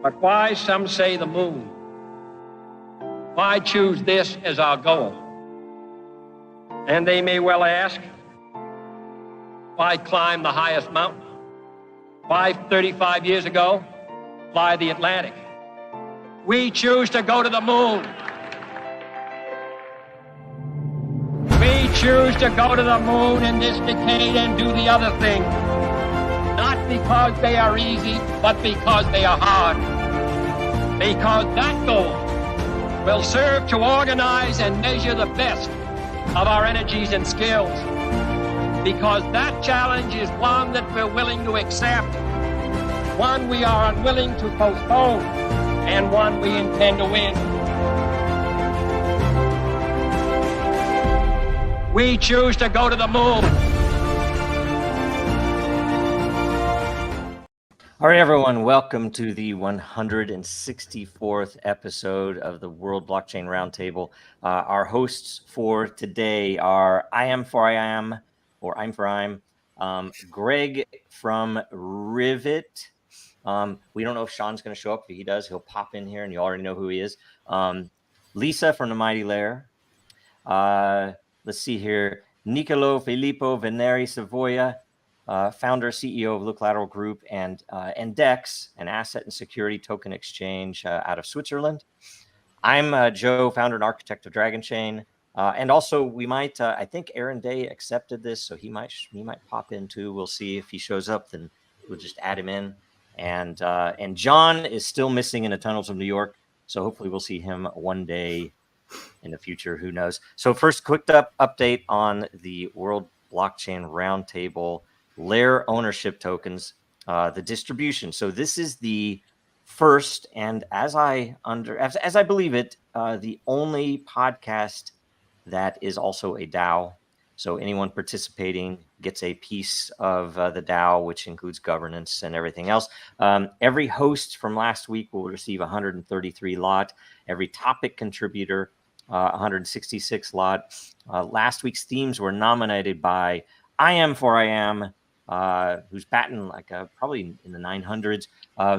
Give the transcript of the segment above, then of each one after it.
But why, some say, the moon? Why choose this as our goal? And they may well ask, why climb the highest mountain? Why, 35 years ago, fly the Atlantic? We choose to go to the moon. We choose to go to the moon in this decade and do the other thing. Not because they are easy, but because they are hard. Because that goal will serve to organize and measure the best of our energies and skills. Because that challenge is one that we're willing to accept, one we are unwilling to postpone, and one we intend to win. We choose to go to the moon. All right, everyone, welcome to the 164th episode of the World Blockchain Roundtable. Our hosts for today are I Am for I Am, or I'm for I'm, Greg from Rivet. We don't know if Sean's going to show up. If he does, he'll pop in here, and you already know who he is. Lisa from the Mighty Lair. Let's see here. Nicolo Filippo Veneri Savoia, founder, CEO of Look Lateral Group, and Dex, an asset and security token exchange out of Switzerland. I'm Joe, founder and architect of Dragon Chain. And also, we might, I think Aaron Day accepted this, so he might pop in too. We'll see if he shows up, then we'll just add him in. And John is still missing in the tunnels of New York, so hopefully we'll see him one day in the future. Who knows? So first, quick update on the World Blockchain Roundtable Lair ownership tokens, the distribution. So this is the first, and as I believe it, the only podcast that is also a DAO. So anyone participating gets a piece of the DAO, which includes governance and everything else. Every host from last week will receive 133 lot. Every topic contributor, 166 lot. Last week's themes were nominated by I Am for I Am, who's batting like probably in the 900s,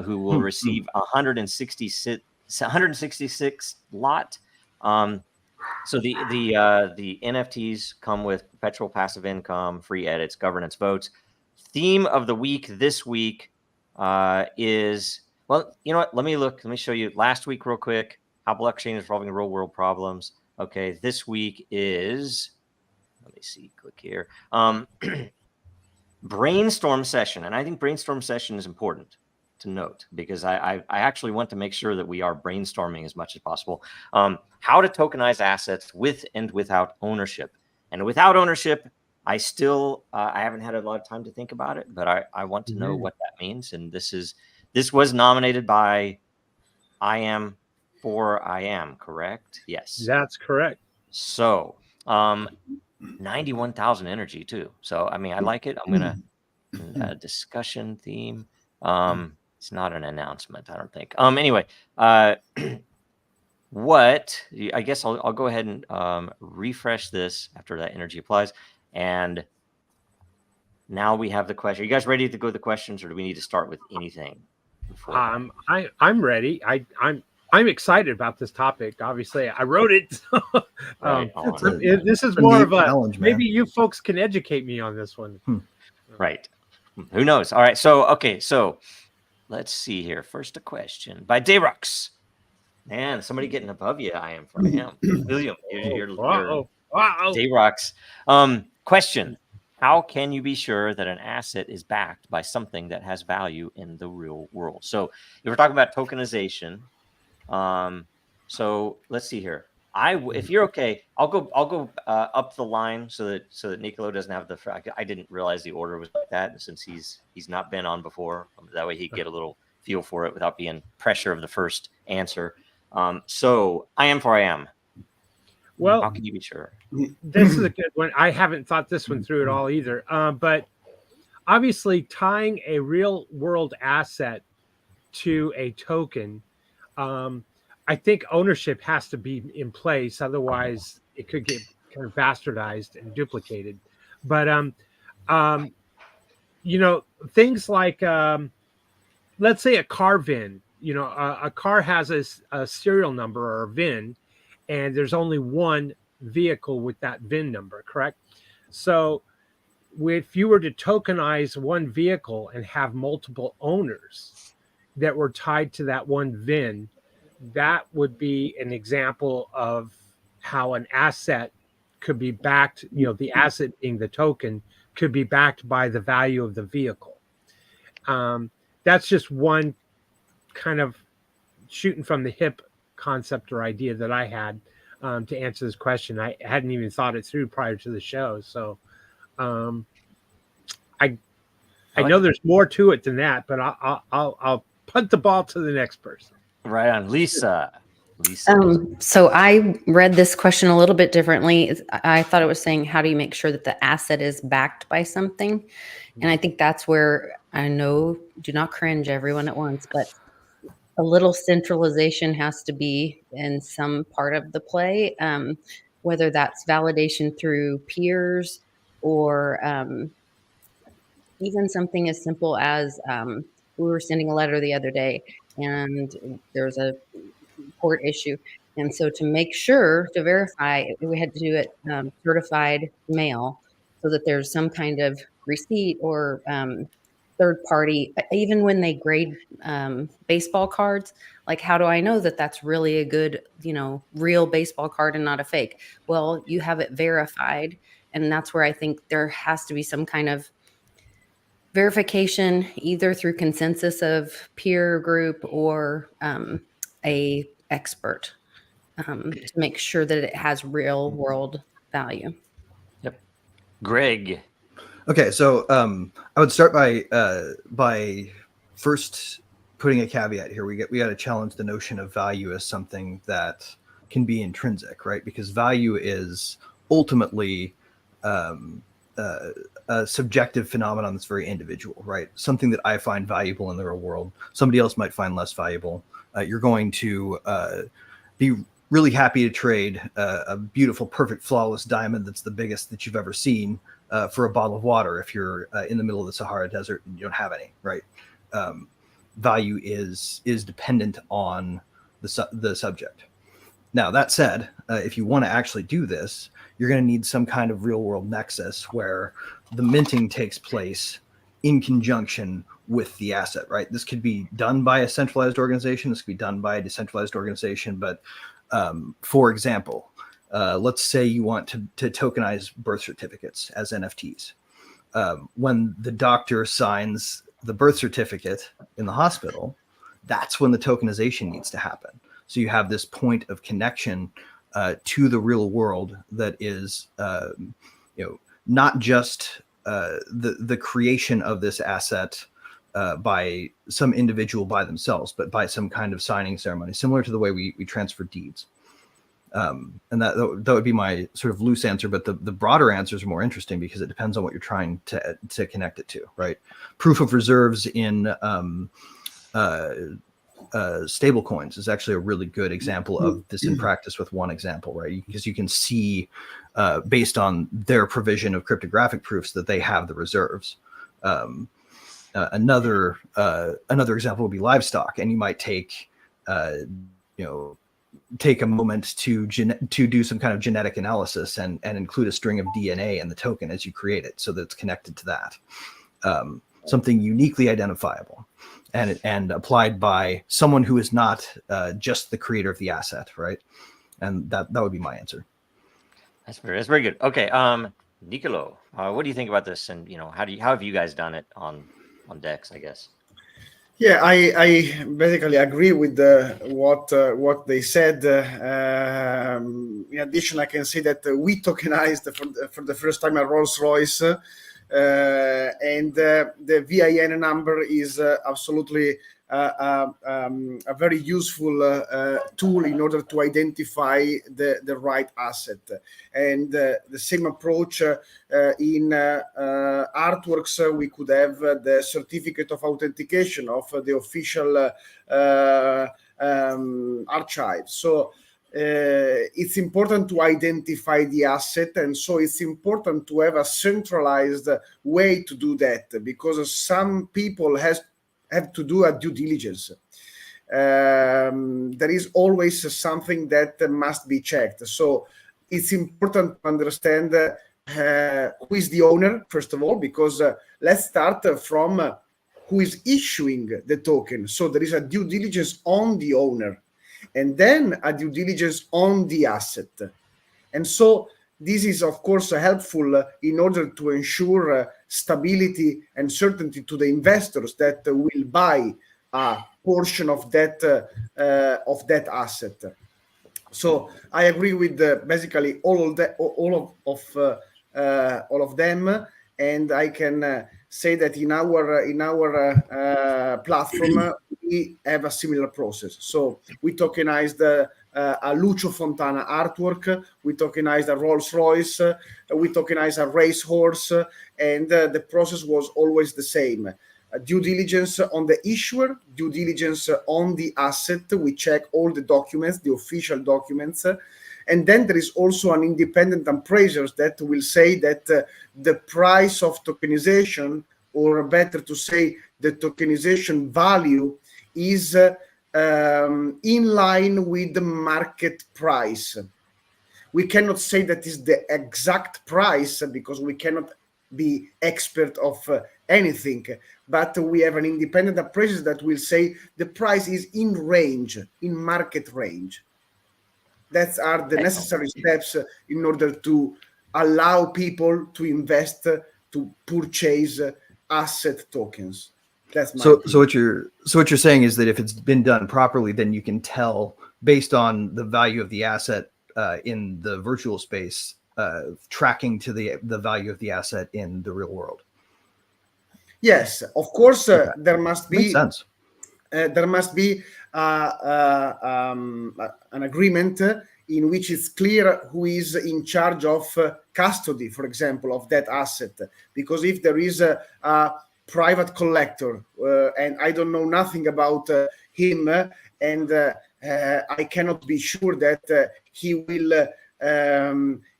who will receive 166 lot. So the NFTs come with perpetual passive income, free edits, governance votes. Theme of the week this week is, well, you know what? Let me show you last week real quick. How blockchain is solving real world problems. Okay, this week is, let me see, click here. Brainstorm session. And I think brainstorm session is important to note because I actually want to make sure that we are brainstorming as much as possible. How to tokenize assets with and without ownership. And without ownership, I haven't had a lot of time to think about it, but I want to know what that means. And this was nominated by I Am for I Am, correct? Yes. That's correct. So 91,000 energy too. So, I mean, I like it. I'm going to discussion theme. It's not an announcement, I don't think. Anyway, what I guess I'll go ahead and refresh this after that energy applies. And now we have the question. Are you guys ready to go to the questions, or do we need to start with anything? I'm ready. I'm excited about this topic. Obviously, I wrote it. Right. This is more of a challenge, maybe you folks can educate me on this one. Right. Who knows? All right. So let's see here. First, a question by Dayrux. Man, somebody getting above you. I Am for I Am. William, Wow. Dayrux. Question: how can you be sure that an asset is backed by something that has value in the real world? So if we're talking about tokenization, so let's see here. If you're okay, I'll go up the line so that Nicolo doesn't have I didn't realize the order was like that, and since he's not been on before, that way he'd get a little feel for it without being pressure of the first answer. So I Am for I Am. Well, how can you be sure? This is a good one. I haven't thought this one through at all either. But obviously, tying a real world asset to a token, I think ownership has to be in place. Otherwise, it could get kind of bastardized and duplicated. But things like let's say a carve-in a car has a serial number or a VIN, and there's only one vehicle with that VIN number, correct? So if you were to tokenize one vehicle and have multiple owners that were tied to that one VIN, that would be an example of how an asset could be backed, the asset being the token, could be backed by the value of the vehicle. That's just one kind of shooting from the hip concept or idea that I had to answer this question. I hadn't even thought it through prior to the show. So I know there's more to it than that, but I'll punt the ball to the next person. Right on. Lisa. So I read this question a little bit differently. I thought it was saying, how do you make sure that the asset is backed by something? And I think that's where, I know, do not cringe everyone at once, but a little centralization has to be in some part of the play, whether that's validation through peers or even something as simple as we were sending a letter the other day and there's a court issue. And so to make sure, to verify, we had to do it certified mail so that there's some kind of receipt or third party. Even when they grade baseball cards, like, how do I know that that's really a good, real baseball card and not a fake? Well, you have it verified. And that's where I think there has to be some kind of verification, either through consensus of peer group or a expert, to make sure that it has real world value. Yep. Greg. Okay, so I would start by first putting a caveat here. We got to challenge the notion of value as something that can be intrinsic, right? Because value is ultimately a subjective phenomenon that's very individual, right? Something that I find valuable in the real world, somebody else might find less valuable. You're going to be really happy to trade a beautiful, perfect, flawless diamond that's the biggest that you've ever seen for a bottle of water if you're in the middle of the Sahara Desert and you don't have any, right? Value is dependent on the subject. Now, that said, if you want to actually do this, you're going to need some kind of real world nexus where the minting takes place in conjunction with the asset, right? This could be done by a centralized organization. This could be done by a decentralized organization. But for example, let's say you want to tokenize birth certificates as NFTs. When the doctor signs the birth certificate in the hospital, that's when the tokenization needs to happen. So you have this point of connection to the real world that is, not just the creation of this asset by some individual by themselves, but by some kind of signing ceremony, similar to the way we transfer deeds. And that would be my sort of loose answer, but the broader answers are more interesting because it depends on what you're trying to connect it to, right? Proof of reserves in stable coins is actually a really good example of this in practice with one example, right? Because you can see based on their provision of cryptographic proofs that they have the reserves. Another example would be livestock, and you might take a moment to do some kind of genetic analysis and include a string of DNA in the token as you create it, so that it's connected to that. Something uniquely identifiable and applied by someone who is not just the creator of the asset, right? And that would be my answer. That's very good. Okay, Nicolo, what do you think about this? And how have you guys done it on Dex, I guess? Yeah, I basically agree with what they said. In addition, I can say that we tokenized for the first time a Rolls-Royce, and the VIN number is absolutely a very useful tool in order to identify the right asset. And the same approach in artworks, we could have the certificate of authentication of the official archive. So it's important to identify the asset, and so it's important to have a centralized way to do that, because some people have to do a due diligence. there is always something that must be checked. So it's important to understand who is the owner, first of all, because let's start from who is issuing the token. So there is a due diligence on the owner, and then a due diligence on the asset. And so this is, of course, helpful in order to ensure stability and certainty to the investors that will buy a portion of that asset. So I agree with basically all of them, and I can say that in our platform we have a similar process. So we tokenized a Lucio Fontana artwork, we tokenized a Rolls Royce, we tokenized a racehorse, and the process was always the same. Due diligence on the issuer, due diligence on the asset. We check all the documents, the official documents. And then there is also an independent appraiser that will say that the price of tokenization, or better to say, the tokenization value is in line with the market price. We cannot say that is the exact price because we cannot be expert of anything, but we have an independent appraiser that will say the price is in range, in market range. That are the necessary steps in order to allow people to invest, to purchase asset tokens. That's my so what you're saying is that if it's been done properly, then you can tell based on the value of the asset in the virtual space, tracking to the value of the asset in the real world. Yes, of course, there must be. Makes sense. There must be an agreement in which it's clear who is in charge of custody, for example, of that asset. Because if there is a private collector and I don't know nothing about him, and I cannot be sure that he will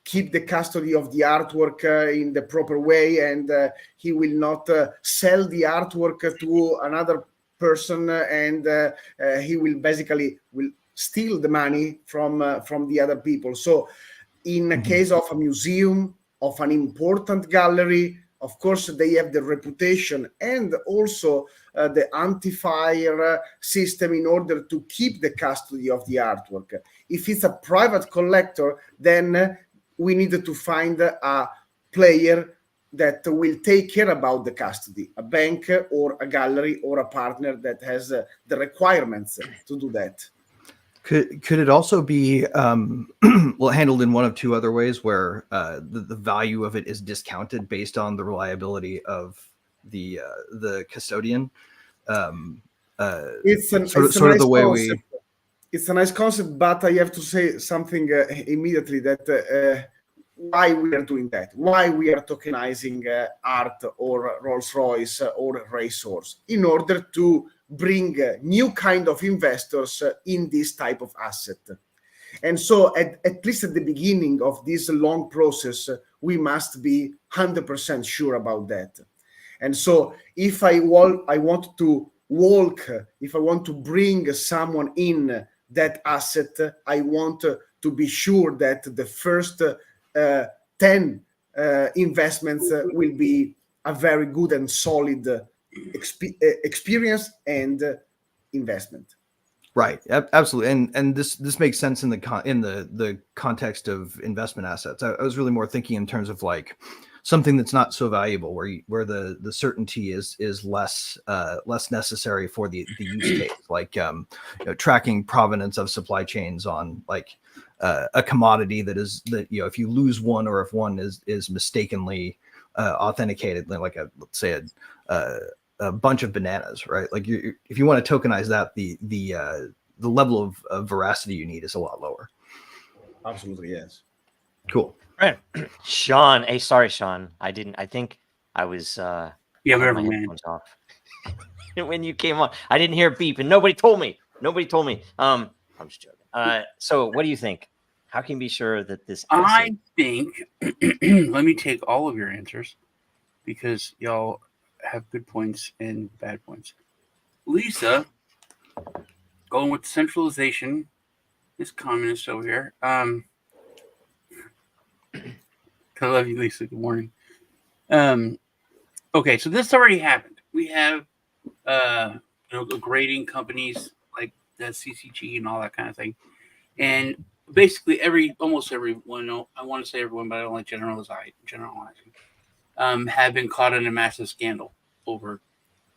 keep the custody of the artwork in the proper way, and he will not sell the artwork to another person, and he will basically steal the money from the other people. So in a case of a museum, of an important gallery, of course they have the reputation and also the anti-fire system in order to keep the custody of the artwork. If it's a private collector, then we need to find a player that will take care about the custody, a bank or a gallery or a partner that has the requirements to do that. Could it also be handled in one of two other ways, where the value of it is discounted based on the reliability of the custodian? It's a nice concept. It's a nice concept, but I have to say something immediately, that why we are doing that, why we are tokenizing art or Rolls Royce or racehorse, in order to bring new kind of investors in this type of asset. And so at least at the beginning of this long process, we must be 100% sure about that. And so if I want to bring someone in that asset, I want to be sure that the first 10 investments will be a very good and solid experience and investment. Right, absolutely, and this makes sense in the context of investment assets. I was really more thinking in terms of like something that's not so valuable, where the certainty is less necessary for the use case, like tracking provenance of supply chains on like a commodity that if you lose one, or if one is mistakenly authenticated, like let's say a bunch of bananas, right? Like if you want to tokenize that, the level of veracity you need is a lot lower. Absolutely, yes. Cool. Right. Sean. Hey, sorry, Sean. I think I was whatever, man. Off. When you came on, I didn't hear a beep, and nobody told me. I'm just joking. So what do you think? How can you be sure that this I think let me take all of your answers, because y'all have good points and bad points. Lisa, going with centralization. This communist over here. I love you, Lisa. Good morning. Okay, so this already happened. We have grading companies like the CCG and all that kind of thing, and basically almost everyone. No, I want to say everyone, but I don't like generalizing. Have been caught in a massive scandal over,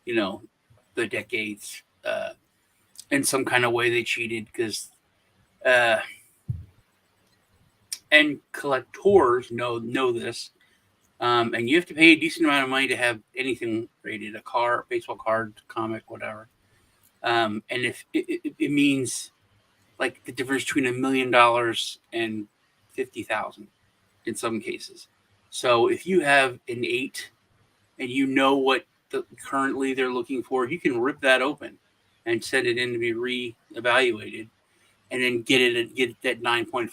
the decades. In some kind of way, they cheated because. And collectors know this, and you have to pay a decent amount of money to have anything rated, a car, baseball card, comic, whatever. And if it means like the difference between $1 million and 50,000 in some cases. So if you have an 8 and you know what currently they're looking for, you can rip that open and send it in to be re-evaluated, and then get it at 9.5.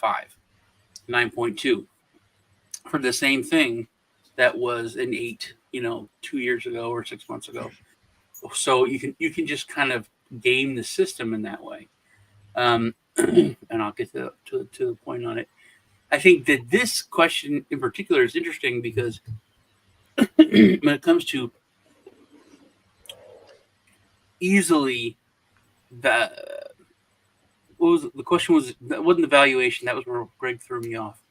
9.2 for the same thing that was an 8, 2 years ago or 6 months ago. So you can just kind of game the system in that way. And I'll get to the point on it. I think that this question in particular is interesting because when it comes to easily the question was, that wasn't the valuation. That was where Greg threw me off.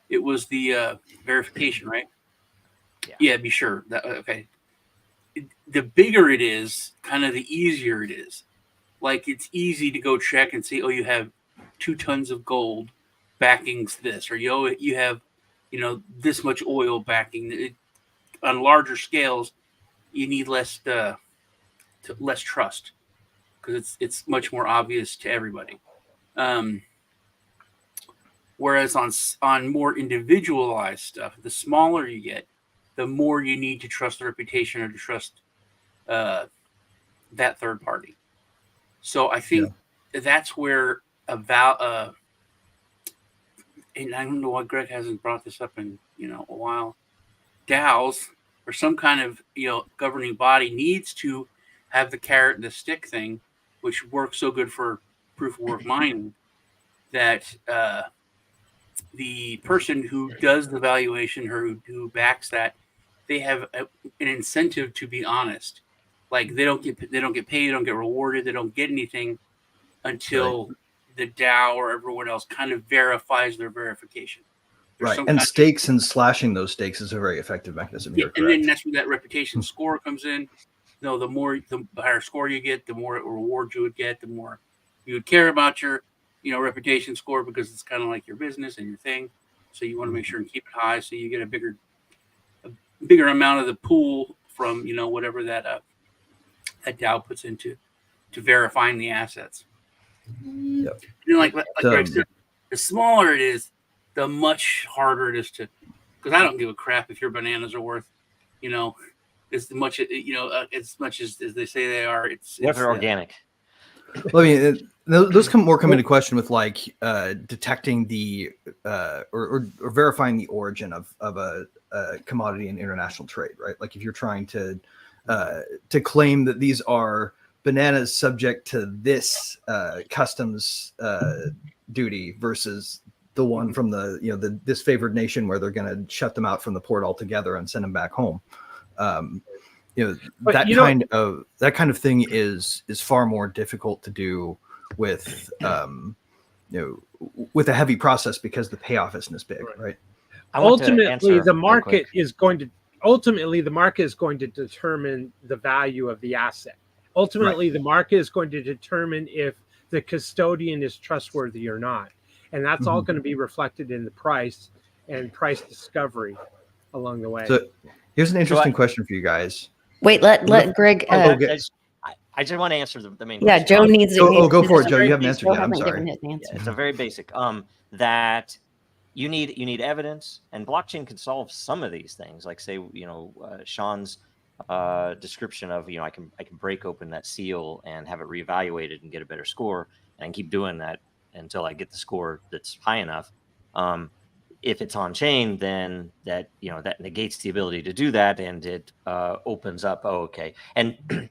It was the verification, right? Yeah, be sure. Okay. The bigger it is, kind of the easier it is. Like, it's easy to go check and see, oh, you have 2 tons of gold backings this, or you have, this much oil backing. On larger scales, you need less trust because it's much more obvious to everybody. Whereas on more individualized stuff, the smaller you get, the more you need to trust the reputation or to trust that third party. So I think that's where and I don't know why Greg hasn't brought this up in a while. DAOs or some kind of governing body needs to have the carrot and the stick thing, which works so good for proof of work mining, that the person who does the valuation or who backs that, they have an incentive to be honest. Like, they don't get paid, they don't get rewarded, they don't get anything until the DAO or everyone else kind of verifies their verification. There's right. And stakes and slashing those stakes is a very effective mechanism here. And then that's where that reputation score comes in. The higher score you get, the more rewards you would get, the more you would care about your reputation score, because it's kind of like your business and your thing. So you want to make sure and keep it high, so you get a bigger amount of the pool from whatever that DAO puts into verifying the assets. Yep. Like Greg said, the smaller it is, the much harder it is to. Because I don't give a crap if your bananas are worth, as much as they say they are. It's they're organic. Well, I mean, those come into question with like detecting the or verifying the origin of a commodity in international trade, right? Like, if you're trying to claim that these are bananas subject to this customs duty versus the one from the this favored nation where they're going to shut them out from the port altogether and send them back home. That kind of thing is far more difficult to do with with a heavy process, because the payoff isn't as big, right? Ultimately, the market is going to determine the value of the asset. Ultimately, the market is going to determine if the custodian is trustworthy or not. And that's all going to be reflected in the price and price discovery along the way. So here's an interesting question for you guys. Wait, let Greg. I just want to answer the main question. Yeah, Joe needs to. Go for it, Joe. You haven't answered yet. I'm sorry. It's a very basic. That you need evidence, and blockchain can solve some of these things. Like, say, Sean's description of, I can break open that seal and have it reevaluated and get a better score, and I can keep doing that until I get the score that's high enough. If it's on chain, then that negates the ability to do that, and it opens up. Oh, okay. And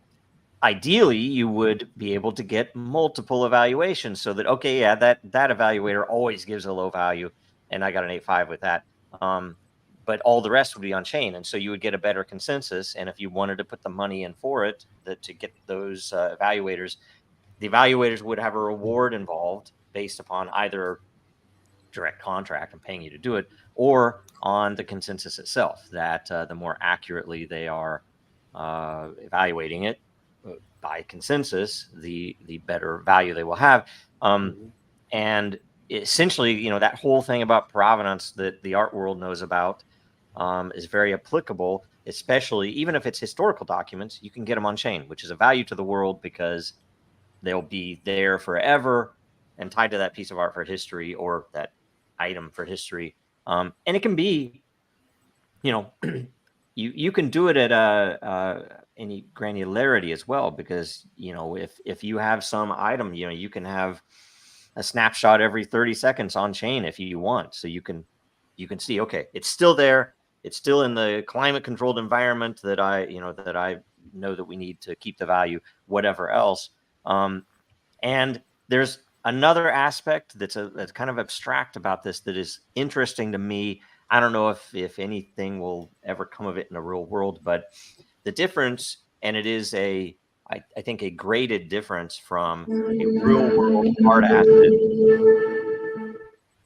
ideally you would be able to get multiple evaluations so that, okay, yeah, that evaluator always gives a low value and I got an 8.5 with that. But all the rest would be on chain. And so you would get a better consensus. And if you wanted to put the money in for it, to get those evaluators, the evaluators would have a reward involved based upon either direct contract and paying you to do it, or on the consensus itself, that the more accurately they are evaluating it by consensus, the better value they will have. And essentially, you know, that whole thing about provenance that the art world knows about is very applicable, especially even if it's historical documents. You can get them on chain, which is a value to the world because they'll be there forever and tied to that piece of art for history, or that item for history. And it can be, you know, you can do it at any granularity as well, because, you know, if you have some item, you know, you can have a snapshot every 30 seconds on chain if you want. So you can see, okay, it's still there. It's still in the climate controlled environment that I know that we need to keep the value, whatever else. And there's another aspect that's kind of abstract about this that is interesting to me. I don't know if anything will ever come of it in the real world, but the difference, and it is I think a graded difference from a real world hard asset.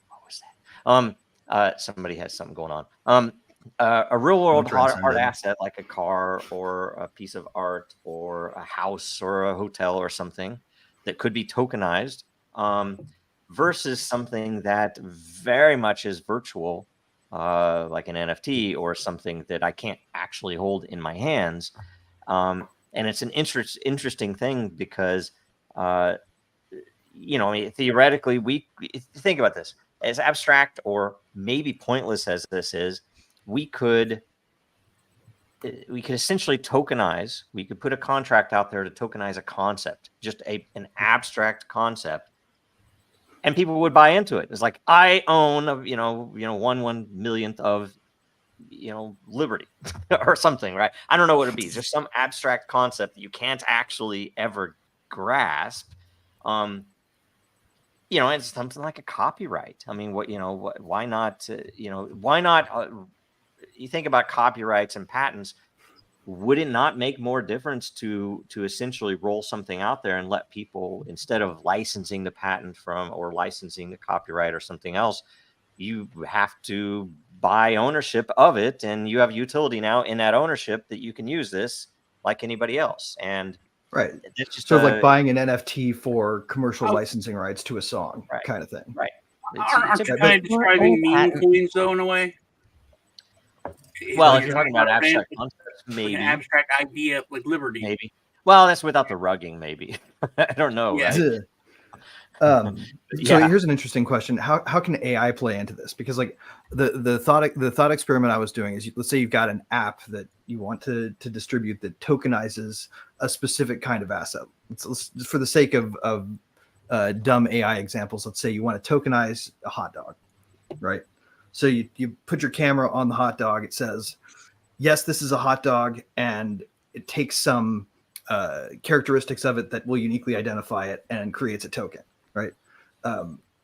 What was that? Somebody has something going on. A real world hard asset like a car or a piece of art or a house or a hotel or something that could be tokenized, versus something that very much is virtual, like an NFT or something that I can't actually hold in my hands. And it's an interesting thing because, you know, I mean, theoretically, think about this, as abstract or maybe pointless as this is, we could essentially tokenize. We could put a contract out there to tokenize a concept, just an abstract concept, and people would buy into it. It's like, I own, you know, 1/1,000,000th of, you know, liberty or something, right? I don't know what it'd be. There's some abstract concept that you can't actually ever grasp. You know, it's something like a copyright. I mean, why not? Why not? You think about copyrights and patents. Would it not make more difference to essentially roll something out there and let people, instead of licensing the patent from or licensing the copyright or something else, you have to buy ownership of it, and you have utility now in that ownership that you can use this like anybody else. And right, it's just sort of like buying an NFT for commercial licensing rights to a song, right, kind of thing. Right. Aren't you kind of describing meme coins though, in a way? Well, like if you're talking about abstract concepts, maybe like an abstract idea like liberty, maybe. Well, that's without the rugging, maybe. I don't know. Yeah. Right? So here's an interesting question: How can AI play into this? Because like the thought experiment I was doing is, let's say you've got an app that you want to distribute that tokenizes a specific kind of asset. Let's for the sake of dumb AI examples, let's say you want to tokenize a hot dog, right? So you put your camera on the hot dog. It says, yes, this is a hot dog, and it takes some characteristics of it that will uniquely identify it and creates a token, right?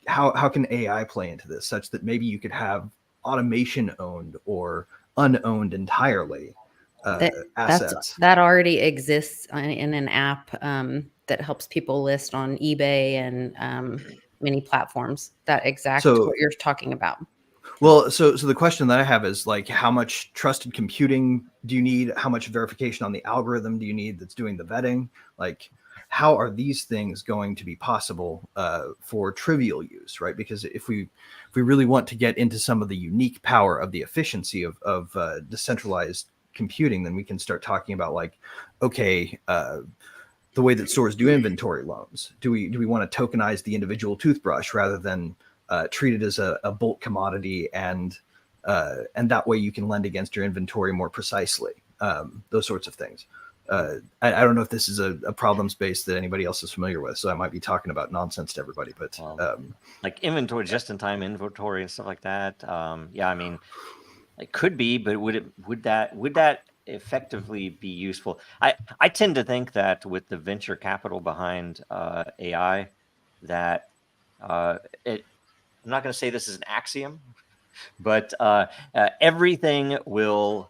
How can AI play into this such that maybe you could have automation owned or unowned entirely assets? That already exists in an app that helps people list on eBay and many platforms. That what you're talking about. Well, so the question that I have is, like, how much trusted computing do you need? How much verification on the algorithm do you need that's doing the vetting? Like, how are these things going to be possible for trivial use, right? Because if we really want to get into some of the unique power of the efficiency of decentralized computing, then we can start talking about, like, okay, the way that stores do inventory loans. Do we want to tokenize the individual toothbrush rather than treat it as a bulk commodity, and that way you can lend against your inventory more precisely. Those sorts of things. I don't know if this is a problem space that anybody else is familiar with, so I might be talking about nonsense to everybody. But like inventory, just-in-time inventory and stuff like that. Yeah, I mean, it could be, but would that effectively be useful? I tend to think that with the venture capital behind AI, that I'm not going to say this is an axiom, but everything will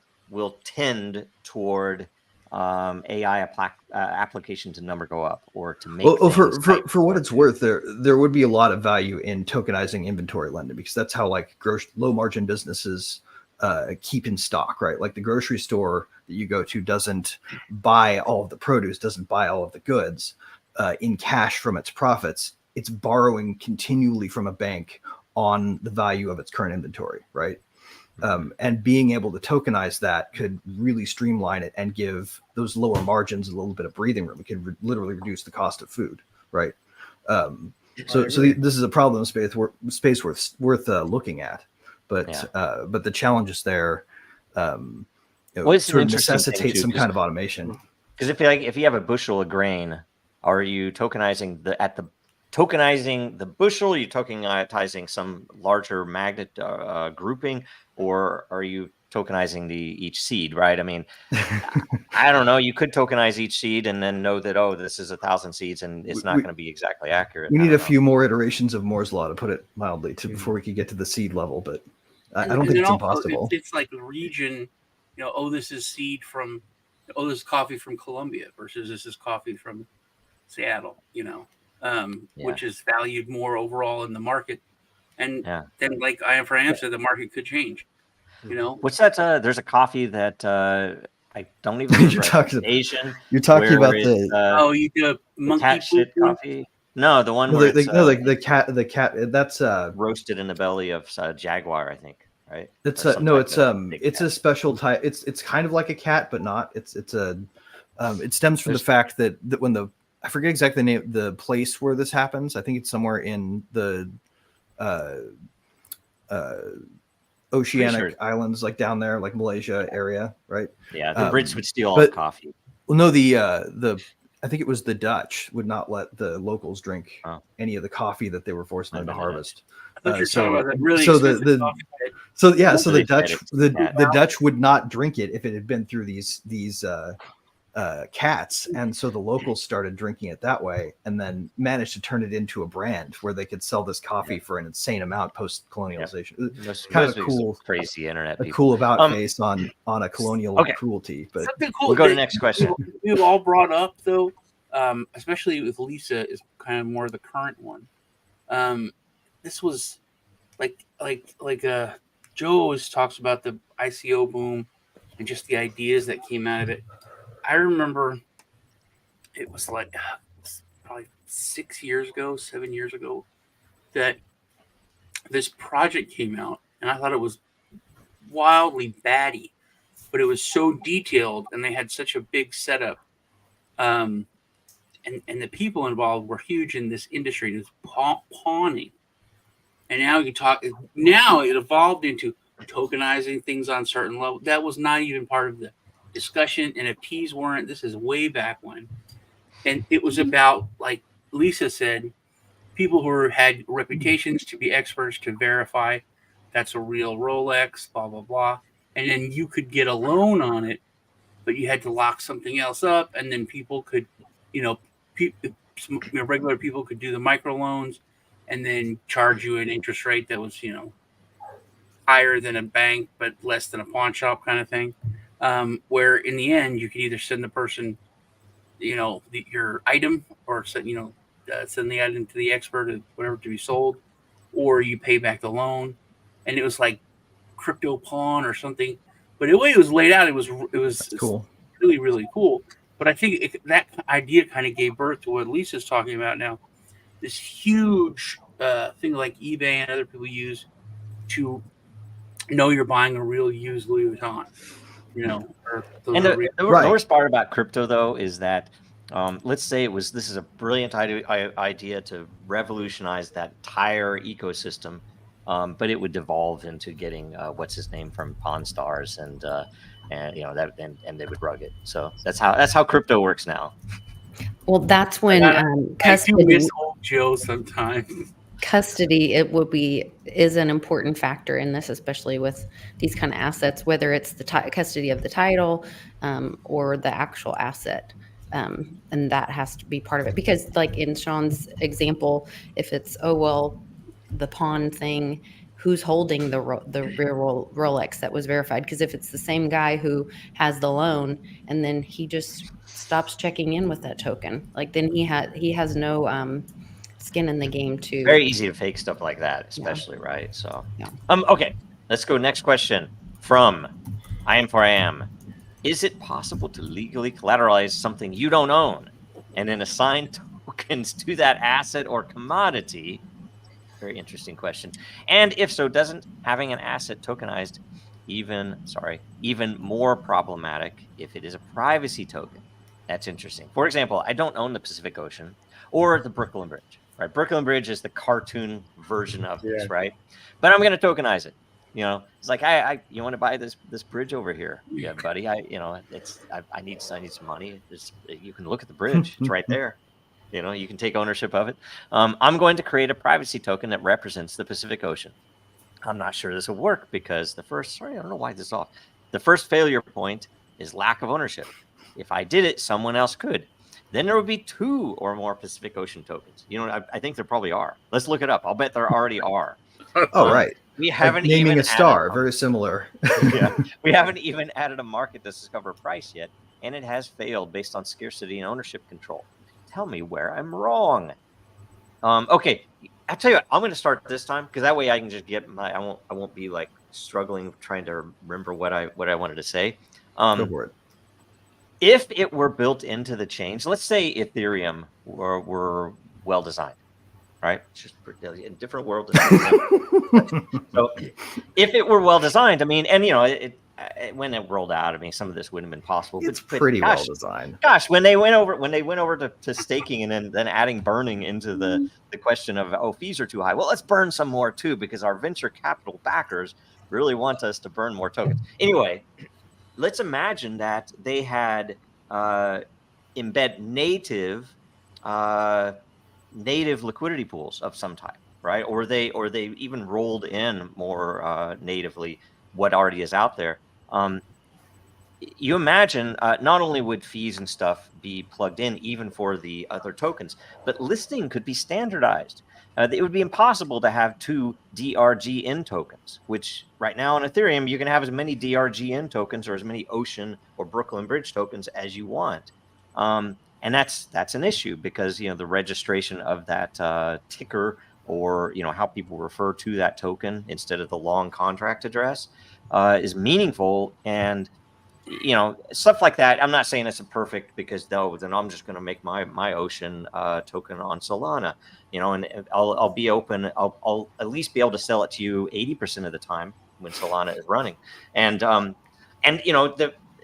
tend toward AI application to number go up, or to make Well, things for what it's worth, there would be a lot of value in tokenizing inventory lending, because that's how like low margin businesses keep in stock, right? Like the grocery store that you go to doesn't buy all of the produce, doesn't buy all of the goods in cash from its profits. It's borrowing continually from a bank on the value of its current inventory, right? And being able to tokenize that could really streamline it and give those lower margins a little bit of breathing room. It could literally reduce the cost of food, right? So this is a problem space worth looking at, but the challenges there sort of necessitate some kind of automation. Because if you have a bushel of grain, are you tokenizing the bushel? Are you tokenizing some larger magnet grouping, or are you tokenizing each seed? Right? I mean, I don't know. You could tokenize each seed and then know that, oh, this is 1,000 seeds, and it's not going to be exactly accurate. We need a few more iterations of Moore's law, to put it mildly, before we could get to the seed level. But I don't think it's impossible. It's like the region, oh, this is seed from, oh, this is coffee from Colombia versus this is coffee from Seattle, which is valued more overall in the market. And then, like I am for answer, the market could change. What's that? There's a coffee that I don't even remember. Asian. You're talking about you do a monkey shit coffee. No, the one where the cat. That's roasted in the belly of jaguar, I think. Right? It's it's a special type. It's kind of like a cat, but not. It stems from the fact that when I forget exactly the place where this happens. I think it's somewhere in the oceanic islands, like down there, like Malaysia area, right? Yeah, the Brits would steal all the coffee. Well, no, I think it was the Dutch would not let the locals drink any of the coffee that they were forcing them to harvest. The Dutch would not drink it if it had been through these cats, and so the locals started drinking it that way, and then managed to turn it into a brand where they could sell this coffee for an insane amount post colonialization. It's kind of cool, crazy internet. A cool about face on a colonial cruelty. But cool we'll go to the next question. We've all brought up though, especially with Lisa, is kind of more the current one. This was like Joe always talks about the ICO boom and just the ideas that came out of it. I remember it was like probably 7 years ago, that this project came out, and I thought it was wildly batty, but it was so detailed, and they had such a big setup, and the people involved were huge in this industry, this pawning. And now it evolved into tokenizing things on certain level. That was not even part of the discussion, and NFTs weren't. This is way back when, and it was about, like Lisa said, people who had reputations to be experts to verify that's a real Rolex, blah blah blah, and then you could get a loan on it, but you had to lock something else up, and then people could, regular people could do the microloans, and then charge you an interest rate that was higher than a bank but less than a pawn shop kind of thing. Where in the end you could either send the person, your item, or send the item to the expert or whatever to be sold, or you pay back the loan. And it was like crypto pawn or something. But the way it was laid out, it was cool, really really cool. But I think that idea kind of gave birth to what Lisa's talking about now. This huge thing like eBay and other people use to know you're buying a real used Louis Vuitton. And the worst part about crypto, though, is that let's say this is a brilliant idea to revolutionize that entire ecosystem, but it would devolve into getting what's his name from Pawn Stars, and they would rug it. So that's how crypto works now. Well, that's when I do miss old Joe sometimes. custody is an important factor in this, especially with these kind of assets, whether it's the custody of the title or the actual asset. And that has to be part of it, because like in Sean's example, if it's, oh, well, the pawn thing, who's holding the real Rolex that was verified? Because if it's the same guy who has the loan and then he just stops checking in with that token, like then he has no skin in the game to. Very easy to fake stuff like that, especially, right? So, okay, let's go. Next question from I am for I am. Is it possible to legally collateralize something you don't own and then assign tokens to that asset or commodity? Very interesting question. And if so, doesn't having an asset tokenized even more problematic if it is a privacy token? That's interesting. For example, I don't own the Pacific Ocean or the Brooklyn Bridge, right? Brooklyn Bridge is the cartoon version of this, right? But I'm going to tokenize it. You know, it's like, you want to buy this bridge over here? Yeah, buddy. I need some money. You can look at the bridge. It's right there. You know, you can take ownership of it. I'm going to create a privacy token that represents the Pacific Ocean. I'm not sure this will work because I don't know why this is off. The first failure point is lack of ownership. If I did it, someone else could. Then there would be 2 or more Pacific Ocean tokens. You know, I think there probably are. Let's look it up. I'll bet there already are. Oh, right. We haven't naming even a star, very similar. Yeah, we haven't even added a market to discover price yet, and it has failed based on scarcity and ownership control. Tell me where I'm wrong. Okay, I'll tell you what, I'm going to start this time because that way I can just get I won't be like struggling trying to remember what I wanted to say. Go for it. If it were built into the chains, let's say Ethereum were well designed, right? It's just a different world. So if it were well designed, I mean, and you know, when it rolled out, I mean, some of this wouldn't have been possible. It's pretty well designed. Gosh, when they went over to staking and then adding burning into the question of, fees are too high. Well, let's burn some more too, because our venture capital backers really want us to burn more tokens. Anyway, let's imagine that they had embed native liquidity pools of some type, right? Or they even rolled in more natively what already is out there. You imagine not only would fees and stuff be plugged in even for the other tokens, but listing could be standardized. It would be impossible to have 2 DRGN tokens, which right now on Ethereum, you can have as many DRGN tokens or as many Ocean or Brooklyn Bridge tokens as you want. And that's an issue because, you know, the registration of that ticker or, you know, how people refer to that token instead of the long contract address is meaningful. And, you know, stuff like that. I'm not saying it's a perfect because then I'm just going to make my Ocean token on Solana, you know, and I'll be open. I'll at least be able to sell it to you 80% of the time when Solana is running. And you know,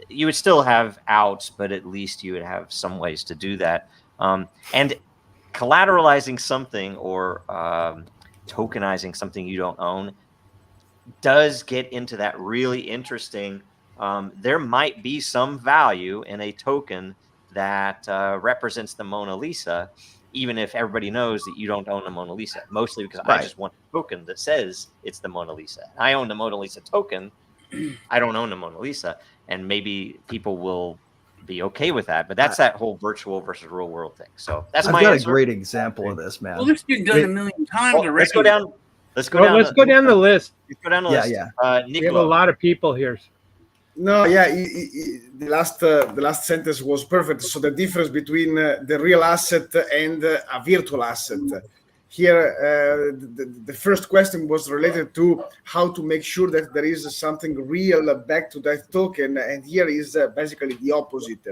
you would still have outs, but at least you would have some ways to do that. And collateralizing something or tokenizing something you don't own does get into that really interesting. There might be some value in a token that represents the Mona Lisa, even if everybody knows that you don't own the Mona Lisa, mostly because I just want a token that says it's the Mona Lisa. I own the Mona Lisa token. I don't own the Mona Lisa. And maybe people will be okay with that, but that's that whole virtual versus real world thing. So that's I've my got answer. a great example of this, man. Well, this dude done it a million times already. Let's go down. Let's go down the list. Let's go down the list. Yeah. We have a lot of people here. No, the last sentence was perfect. So the difference between the real asset and a virtual asset. Here, the first question was related to how to make sure that there is something real back to that token, and here is basically the opposite.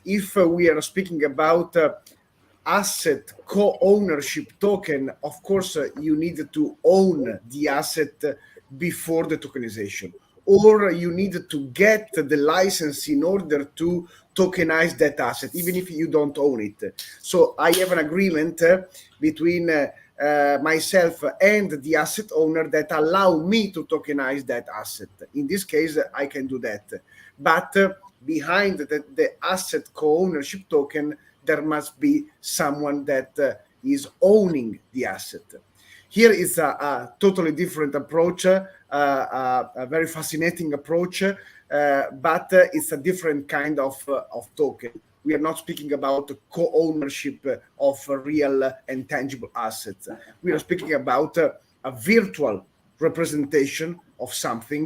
If we are speaking about asset co-ownership token, of course, you need to own the asset before the tokenization, or you need to get the license in order to tokenize that asset, even if you don't own it. So I have an agreement between myself and the asset owner that allow me to tokenize that asset. In this case, I can do that. But behind the asset co-ownership token, there must be someone that is owning the asset. Here is a totally different approach, a very fascinating approach, but it's a different kind of token. We are not speaking about co-ownership of real and tangible assets. We are speaking about a virtual representation of something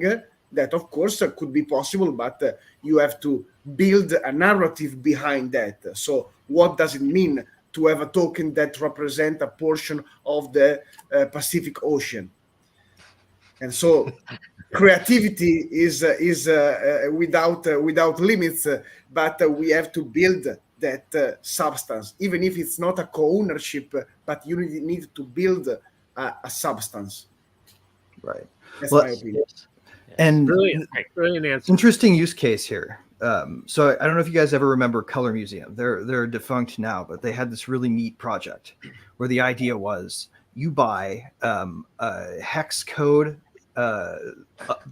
that, of course, could be possible, but you have to build a narrative behind that. So what does it mean to have a token that represents a portion of the Pacific Ocean? And so creativity is without limits, but we have to build that substance, even if it's not a co-ownership, but you need to build a substance. Right. That's Well, my opinion. And Brilliant answer. interesting use case here. So I don't know if you guys ever remember Color Museum. They're defunct now, but they had this really neat project where the idea was you buy a hex code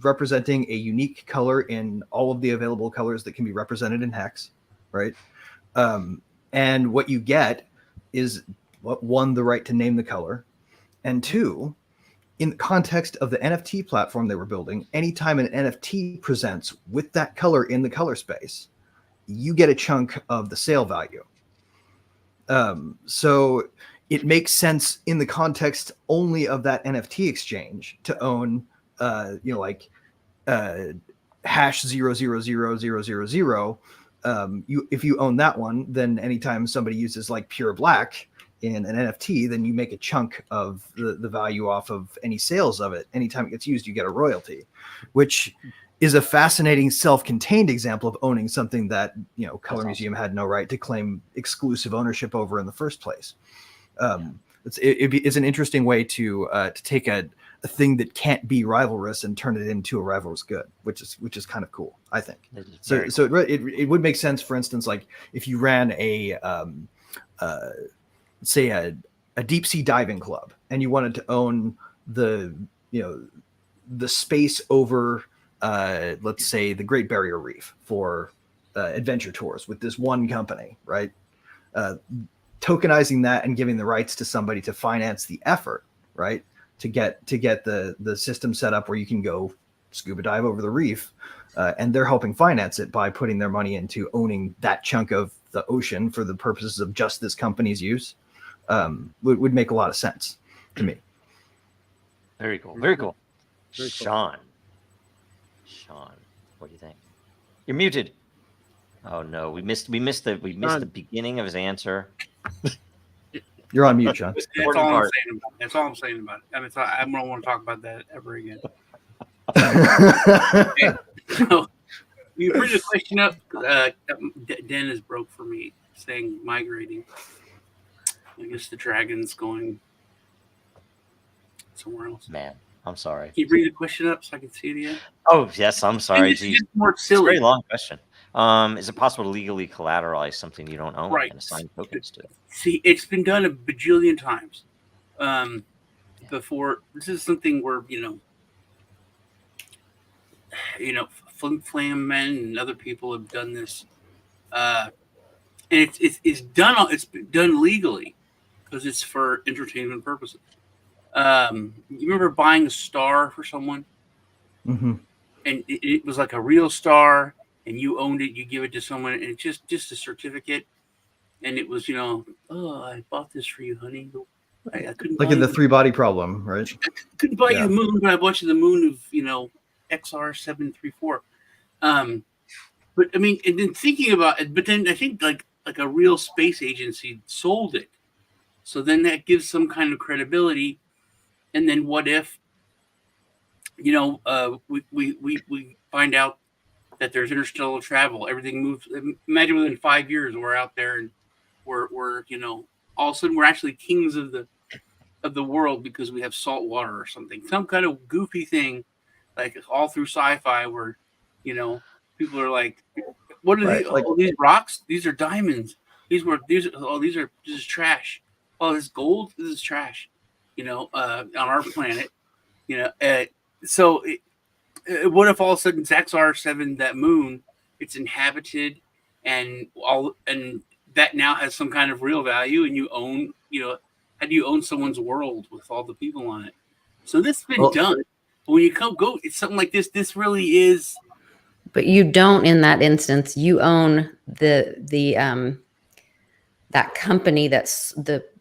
representing a unique color in all of the available colors that can be represented in hex, right? And what you get is one, the right to name the color, and two, in the context of the NFT platform they were building, anytime an NFT presents with that color in the color space, you get a chunk of the sale value. So it makes sense in the context only of that NFT exchange to own, like hash 0000000. If you own that one, then anytime somebody uses like pure black in an NFT, then you make a chunk of the value off of any sales of it. Anytime it gets used, you get a royalty, which is a fascinating self-contained example of owning something that, Color Museum had no right to claim exclusive ownership over in the first place. It's an interesting way to take a thing that can't be rivalrous and turn it into a rivalrous good, which is kind of cool, I think. So it would make sense, for instance, like if you ran say a deep sea diving club and you wanted to own the space over let's say the Great Barrier Reef for adventure tours with this one company, right? Tokenizing that and giving the rights to somebody to finance the effort, right? To get the system set up where you can go scuba dive over the reef, and they're helping finance it by putting their money into owning that chunk of the ocean for the purposes of just this company's use. Would make a lot of sense to me. Very cool. Very cool. Sean, what do you think? You're muted. Oh no, we missed the beginning of his answer. You're on mute, Sean. That's all I'm saying about it. I mean, I don't want to talk about that ever again. Okay. So you bring the question up. Den is broke for me, saying migrating. I guess the dragon's going somewhere else. Man, I'm sorry. Can you bring the question up so I can see it again? Oh yes, I'm sorry. It's just more silly. It's a very long question. Is it possible to legally collateralize something you don't own and assign tokens to? See, it's been done a bajillion times before. This is something where Flim Flam Men and other people have done this, and it's done. It's done legally because it's for entertainment purposes. You remember buying a star for someone, mm-hmm. and it was like a real star, and you owned it. You give it to someone, and it's just a certificate. And it was, oh, I bought this for you, honey. I couldn't. Like in the 3-body problem, right? I couldn't buy you the moon, but I bought you the moon of, XR734. But I mean, and then thinking about it, but then I think like a real space agency sold it. So then that gives some kind of credibility. And then what if, we find out that there's interstellar travel, everything moves. Imagine within 5 years we're out there and we're all of a sudden we're actually kings of the world because we have salt water or something, some kind of goofy thing, like all through sci-fi where people are like, what are these? Like, these rocks? These are diamonds. This is trash. Oh, this is gold. This is trash. On our planet. So what if all of a sudden XR7, that moon, it's inhabited and that now has some kind of real value, and you own, How do you own someone's world with all the people on it? So this has been Well- done. But when you go, it's something like this. This really is. But you don't in that instance. You own the that company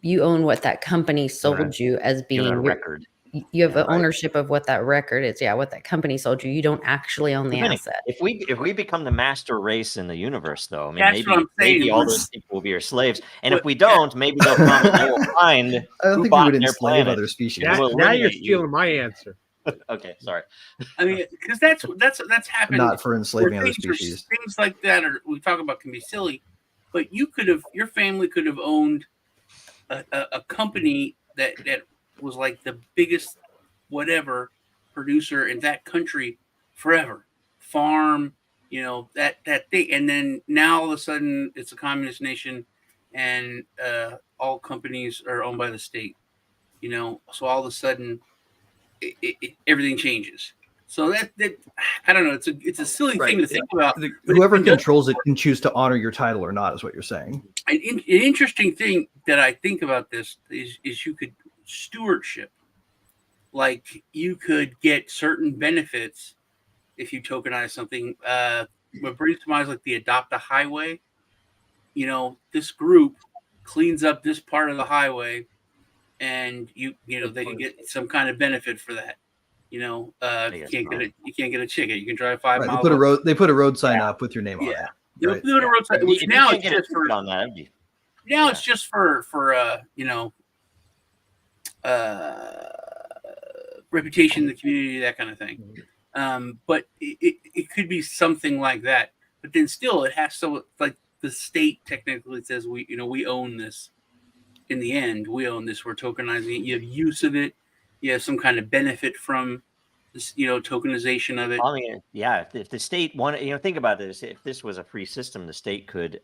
you own what that company sold you as You have being a record. You have Yeah, an ownership of what that record is. Yeah, what that company sold you. You don't actually own the Depending. asset. If we become the master race in the universe, though, I mean, That's what I'm saying. maybe all those people will be our slaves, and if What- we don't, maybe they'll come and they will find I don't who think we bought would their enslave planet. other species. Yeah. We'll Now you're eliminate you. stealing my answer. Okay, sorry. I mean, because that's happened. Not for where enslaving other things species. things like that are we talk about can be silly, but your family could have owned a company that was like the biggest whatever producer in that country forever, farm, that thing, and then now all of a sudden it's a communist nation, and all companies are owned by the state, so all of a sudden everything changes. So that I don't know. It's a silly thing to think about. but Whoever it does- controls it can choose to honor your title or not, is what you're saying. An interesting thing that I think about this is you could stewardship, like you could get certain benefits if you tokenize something. What brings to mind is like the Adopt a Highway. This group cleans up this part of the highway, and they can get some kind of benefit for that. You can't get a ticket. You can drive 5 Right, miles. they put a road sign up with your name on it. They'll Right. do it a roadside, If which you now can't it's get a just for ticket on that, that'd be now it's just for reputation in the community, that kind of thing. But it could be something like that. But then still, it has to, like, the state technically says we own this. In the end, we own this. We're tokenizing it. You have use of it. You have some kind of benefit from this, tokenization of it. I mean, yeah. If the state wanted, think about this. If this was a free system, the state could,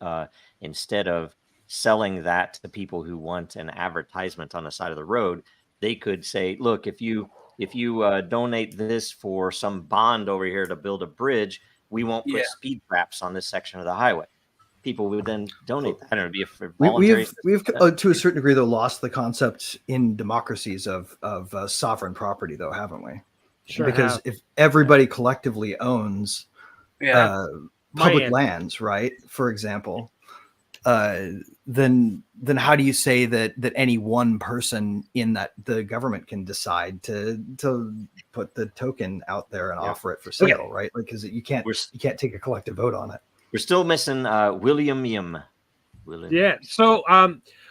instead of selling that to people who want an advertisement on the side of the road, they could say, "Look, if you donate this for some bond over here to build a bridge, we won't put speed traps on this section of the highway." People would then donate that, and it would be a voluntary. We've to a certain degree, though, lost the concept in democracies of sovereign property, though, haven't we? Sure. Because if everybody collectively owns public lands, right? For example, then how do you say that any one person in the government can decide to put the token out there and offer it for sale, right? Because you can't take a collective vote on it. We're still missing William Yim. Yeah. So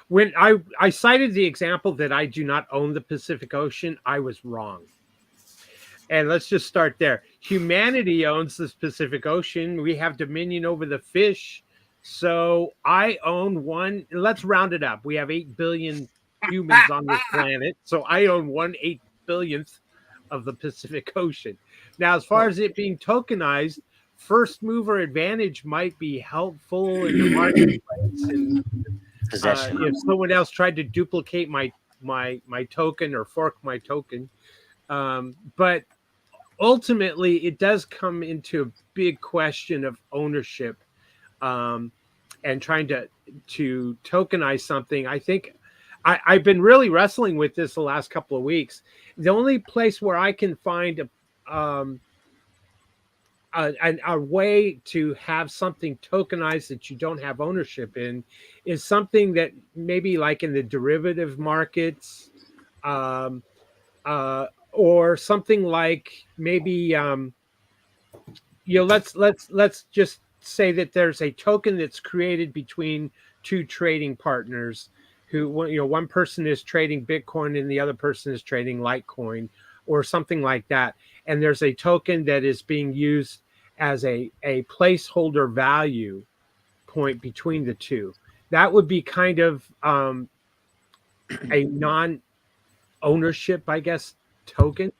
when I cited the example that I do not own the Pacific Ocean, I was wrong. And let's just start there. Humanity owns the Pacific Ocean. We have dominion over the fish. So I own one. Let's round it up. We have 8 billion humans on this planet. So I own 1/8 billionth of the Pacific Ocean. Now, as far as it being tokenized, first mover advantage might be helpful in the marketplace. And if someone else tried to duplicate my token or fork my token, but ultimately it does come into a big question of ownership, and trying to tokenize something. I think I've been really wrestling with this the last couple of weeks. The only place where I can find a way to have something tokenized that you don't have ownership in is something that maybe like in the derivative markets, or something like maybe let's just say that there's a token that's created between two trading partners who, one person is trading Bitcoin and the other person is trading Litecoin or something like that. And there's a token that is being used as a placeholder value point between the two. That would be kind of a non-ownership, I guess, token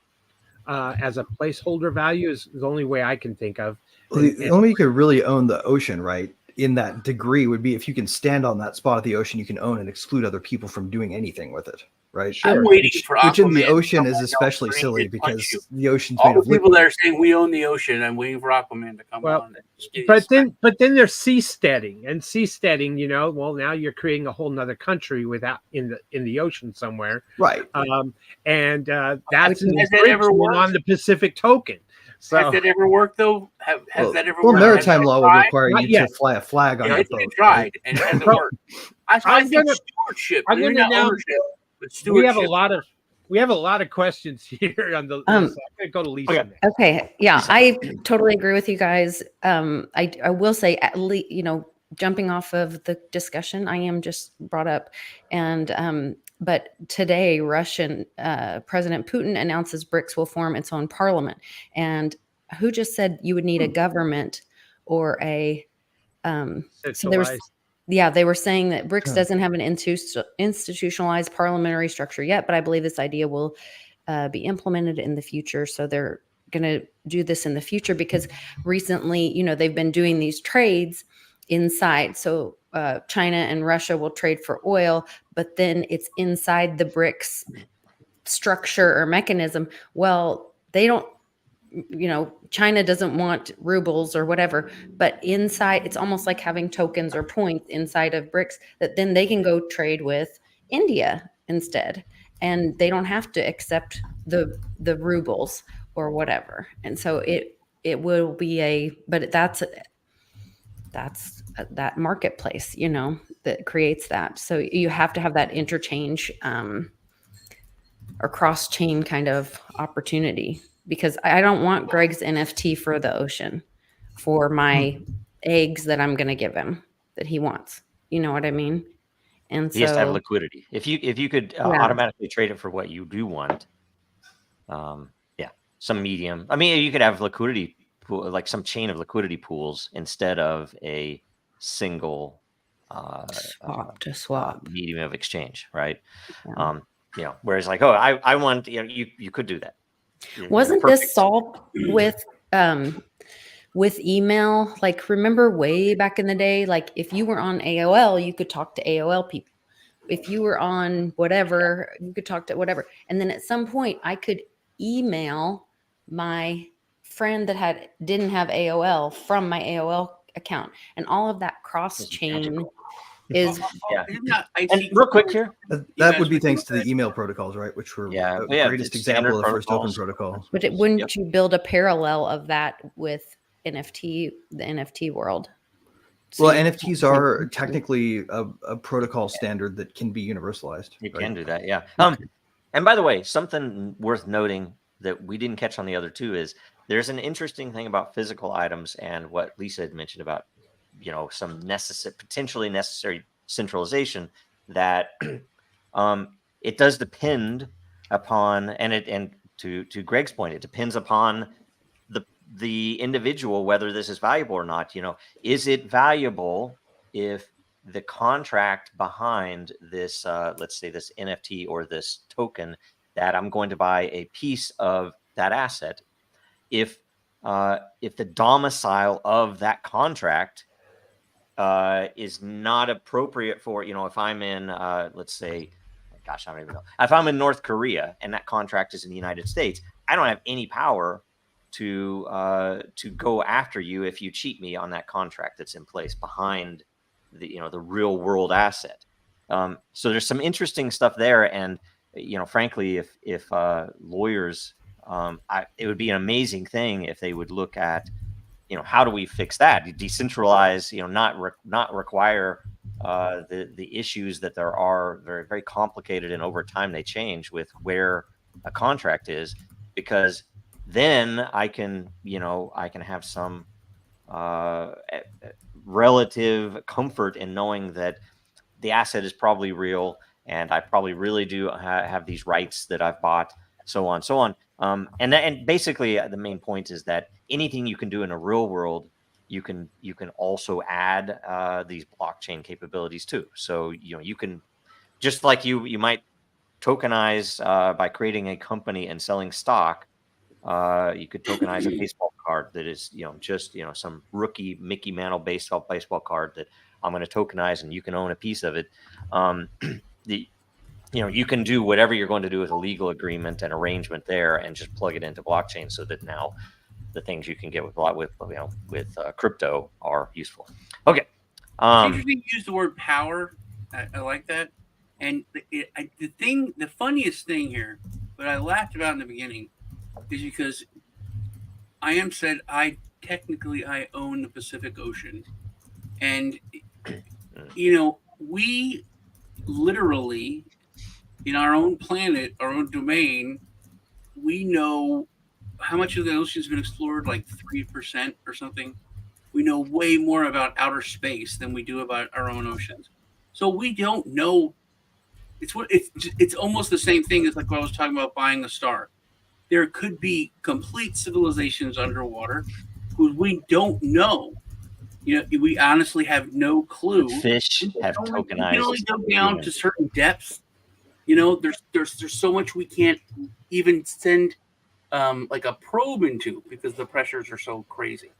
as a placeholder value is the only way I can think of. The only way you could really own the ocean, right, in that degree would be if you can stand on that spot of the ocean, you can own and exclude other people from doing anything with it, right? I'm waiting for Which in the Aquaman to ocean come is along especially and silly punch you. because the ocean's All made the of people liquid. that are saying we own the ocean, I'm waiting for Aquaman to come Well, on. And just get his but then there's seasteading, and seasteading, you know, well, now you're creating a whole nother country without in the ocean somewhere, Right. and that's an Has that ever infringement worked? on the Pacific Token. So Has that ever worked though? Has that ever Well, worked? maritime Has it law would tried? require Not you yet. to fly a flag on Yeah, your it's boat. been tried, and it hasn't Well, worked. I I'm think gonna- stewardship. I'm Maybe gonna not now- ownership, but we have stewardship. we have a lot of questions here on the list. I'm gonna go to Lisa Okay. next. Okay, yeah, I totally agree with you guys. I will say, at least, you know, jumping off of the discussion I am just brought up, and but today Russian President Putin announces BRICS will form its own parliament, and who just said you would need a government or a so there was Centralized. yeah, they were saying that BRICS doesn't have an institutionalized parliamentary structure yet, but I believe this idea will be implemented in the future. So they're going to do this in the future because recently, you know, they've been doing these trades inside. So China and Russia will trade for oil, but then it's inside the BRICS structure or mechanism. Well, they don't, you know, China doesn't want rubles or whatever, but inside it's almost like having tokens or points inside of BRICS that then they can go trade with India instead, and they don't have to accept the rubles or whatever. And so it will be but that's that marketplace, you know, that creates that. So you have to have that interchange or cross chain kind of opportunity, because I don't want Greg's NFT for the ocean for my eggs that I'm going to give him that he wants. You know what I mean? And He has to have so liquidity. If you could Yeah. automatically trade it for what you do want, yeah, some medium. I mean, you could have liquidity pool, like some chain of liquidity pools instead of a single swap. medium of exchange, right? Yeah. You know, whereas like, oh, I want, you know, you could do that. Wasn't Perfect. this solved with email? Like, remember way back in the day, like if you were on AOL, you could talk to AOL people. If you were on whatever, you could talk to whatever. And then at some point I could email my friend that didn't have AOL from my AOL account, and all of that cross chain is Yeah. Isn't that And IC real quick here, That would be thanks to the email protocols, right? Which were Yeah, the yeah, greatest it's example of the standard first open protocols. protocol. But wouldn't you build a parallel of that with the NFT world? So Well, you- NFTs are technically a protocol standard that can be universalized. you right? can do that, yeah. And by the way, something worth noting that we didn't catch on the other two is there's an interesting thing about physical items and what Lisa had mentioned about, you know, some potentially necessary centralization that it does depend upon, and to Greg's point, it depends upon the individual whether this is valuable or not. You know, is it valuable if the contract behind this, let's say this NFT or this token, that I'm going to buy a piece of that asset, if the domicile of that contract is not appropriate for, you know, if I'm in, let's say, gosh, I don't even know, if I'm in North Korea and that contract is in the United States, I don't have any power to go after you if you cheat me on that contract that's in place behind the, you know, the real world asset. So there's some interesting stuff there, and you know, frankly, if lawyers, it would be an amazing thing if they would look at, you know, how do we fix that? Decentralize, you know, not require the issues that there are, very, very complicated, and over time they change with where a contract is, because then I can have some relative comfort in knowing that the asset is probably real, and I probably really do have these rights that I've bought, so on, so on. And basically the main point is that anything you can do in a real world, you can also add these blockchain capabilities too. So, you know, you can, just like you might tokenize by creating a company and selling stock, You could tokenize a baseball card that is, just some rookie Mickey Mantle baseball card that I'm going to tokenize, and you can own a piece of it. You can do whatever you're going to do with a legal agreement and arrangement there, and just plug it into blockchain, so that now the things you can get with crypto are useful. Okay. It's interesting you use the word power. I like that. And the funniest thing here, what I laughed about in the beginning, is because I said I own the Pacific Ocean, and we literally, in our own planet, our own domain, we know how much of the ocean's been explored, like 3% or something. We know way more about outer space than we do about our own oceans. So we don't know. It's almost the same thing as like what I was talking about buying a star. There could be complete civilizations underwater who we don't know. We honestly have no clue. Fish have tokenized. We can only go down to certain depths. There's so much we can't even send like a probe into, because the pressures are so crazy.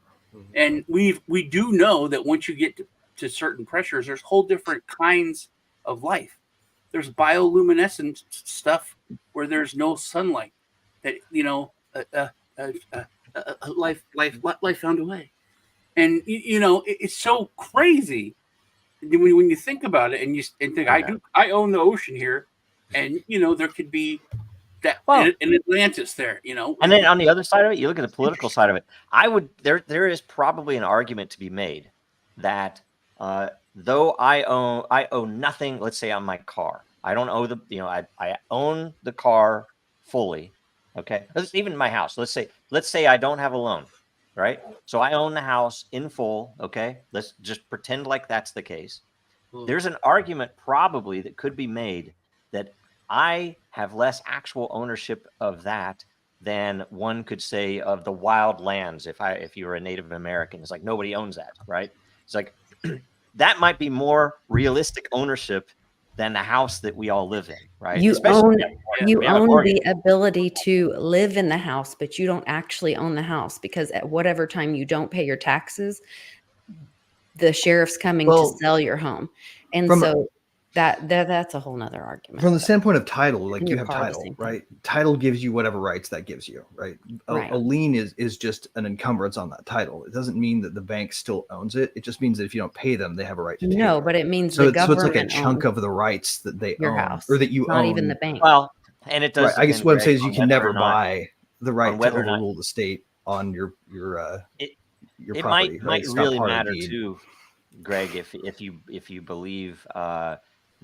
And we do know that once you get to certain pressures, there's whole different kinds of life. There's bioluminescent stuff where there's no sunlight. That life found a way, and it's so crazy when you think about it, and think I own the ocean here, and there could be that in Atlantis there, And then on the other side of it, you look at the political side of it. There is probably an argument to be made that though I own nothing, let's say on my car, I don't owe I own the car fully. Okay, even my house. Let's say I don't have a loan, right? So I own the house in full. Okay, let's just pretend like that's the case. There's an argument probably that could be made that I have less actual ownership of that than one could say of the wild lands. If you were a Native American, it's like nobody owns that, right? It's like that might be more realistic ownership than the house that we all live in, right? You own the ability to live in the house, but you don't actually own the house, because at whatever time you don't pay your taxes, the sheriff's coming to sell your home. And so that's a whole nother argument. From the standpoint of title, like you have title, right? Title gives you whatever rights that gives you, right? A lien is just an encumbrance on that title. It doesn't mean that the bank still owns it. It just means that if you don't pay them, they have a right to take it. But it means the government so it's like a chunk of the rights that they own, house, or that you not own. even the bank. Well, and it does. Right. I guess what I'm saying is you can never buy the right to overrule the state on your property. It might really matter too, Greg, if you believe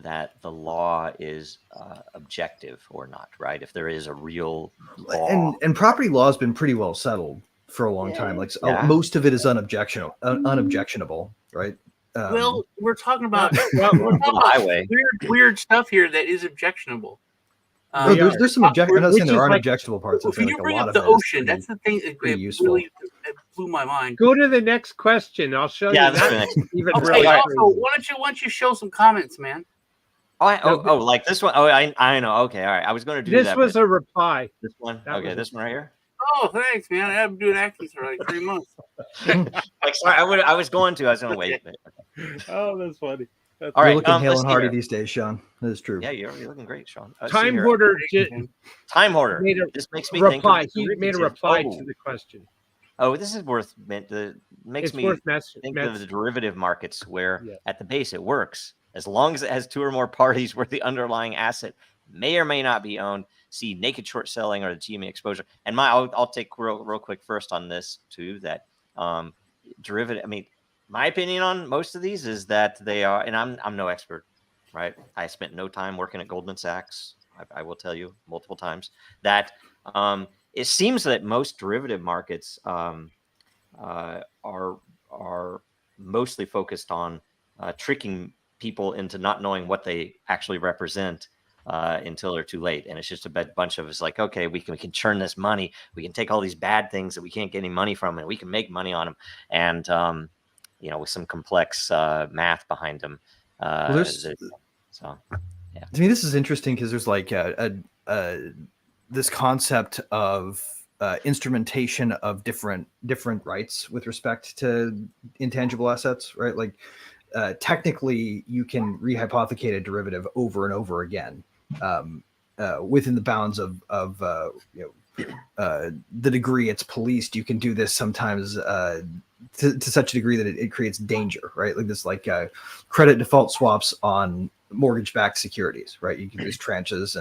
that the law is objective or not, right? If there is a real law. And property law has been pretty well settled for a long time. Like most of it is unobjectionable, right? Well, we're talking about highway weird stuff here that is objectionable. There's some I'm not saying there aren't objectionable parts. If you bring up the ocean, that's the thing that really blew my mind. Go to the next question. I'll show you. That's even really why don't you show some comments, man? Like this one. I know. Okay, all right. I was going to do this. This was a reply. This one. Okay, this one right here. Oh, thanks, man. I've been doing acting for like 3 months. Sorry, I was going to wait. Oh, that's funny. All right, you're looking hale and hearty these days, Sean. That is true. Yeah, you're looking great, Sean. Time Hoarder. This makes me reply. He made a reply to the question. Oh, this is worth. Makes me think of the derivative markets, where at the base it works as long as it has 2 or more parties where the underlying asset may or may not be owned. See naked short selling or the GME exposure. And I'll take real quick first on this too. That derivative. I mean, my opinion on most of these is that they are, and I'm no expert, right? I spent no time working at Goldman Sachs. I will tell you multiple times that it seems that most derivative markets are mostly focused on tricking people into not knowing what they actually represent until they're too late. And it's just a bunch of us like, okay, we can churn this money. We can take all these bad things that we can't get any money from, and we can make money on them. And with some complex math behind them. To me, this is interesting because there's like this concept of instrumentation of different rights with respect to intangible assets, right? Like technically, you can rehypothecate a derivative over and over again within the bounds of the degree it's policed. You can do this sometimes to such a degree that it creates danger, right? Like this, credit default swaps on mortgage-backed securities, right? You can use tranches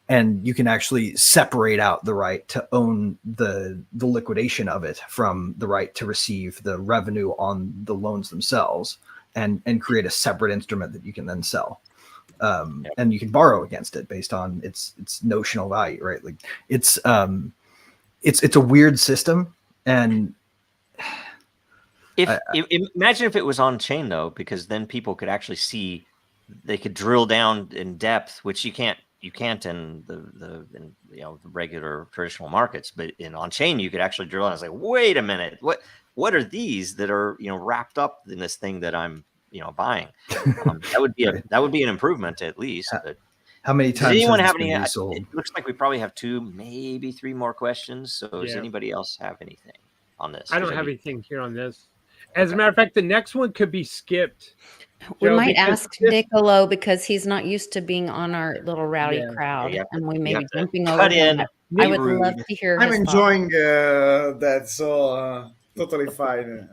and you can actually separate out the right to own the liquidation of it from the right to receive the revenue on the loans themselves, and create a separate instrument that you can then sell. And you can borrow against it based on its notional value, right? Like it's a weird system. And imagine if it was on chain though, because then people could actually see, they could drill down in depth, which you can't in the regular traditional markets, but on chain you could actually drill down and say, wait a minute, what are these that are wrapped up in this thing that I'm buying? That would be an improvement at least. But how many times does anyone has have this any? been resold? It looks like we probably have 2, maybe 3 more questions. So does anybody else have anything on this? I don't have anything here on this. As a matter of fact, the next one could be skipped. We Joe, might because ask Niccolo because he's not used to being on our little rowdy crowd, you have to- and we you may be have to jumping cut over in, him. be I would rude. love to hear I'm his enjoying that, so totally fine.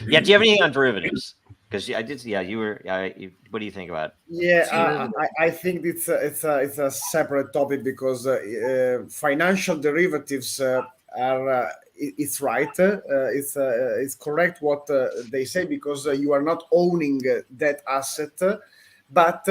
Yeah, do you have anything on derivatives? Because I did. Yeah, you were. What do you think about it? Yeah, I think it's a separate topic because financial derivatives are. It's right. It's correct what they say, because you are not owning that asset, but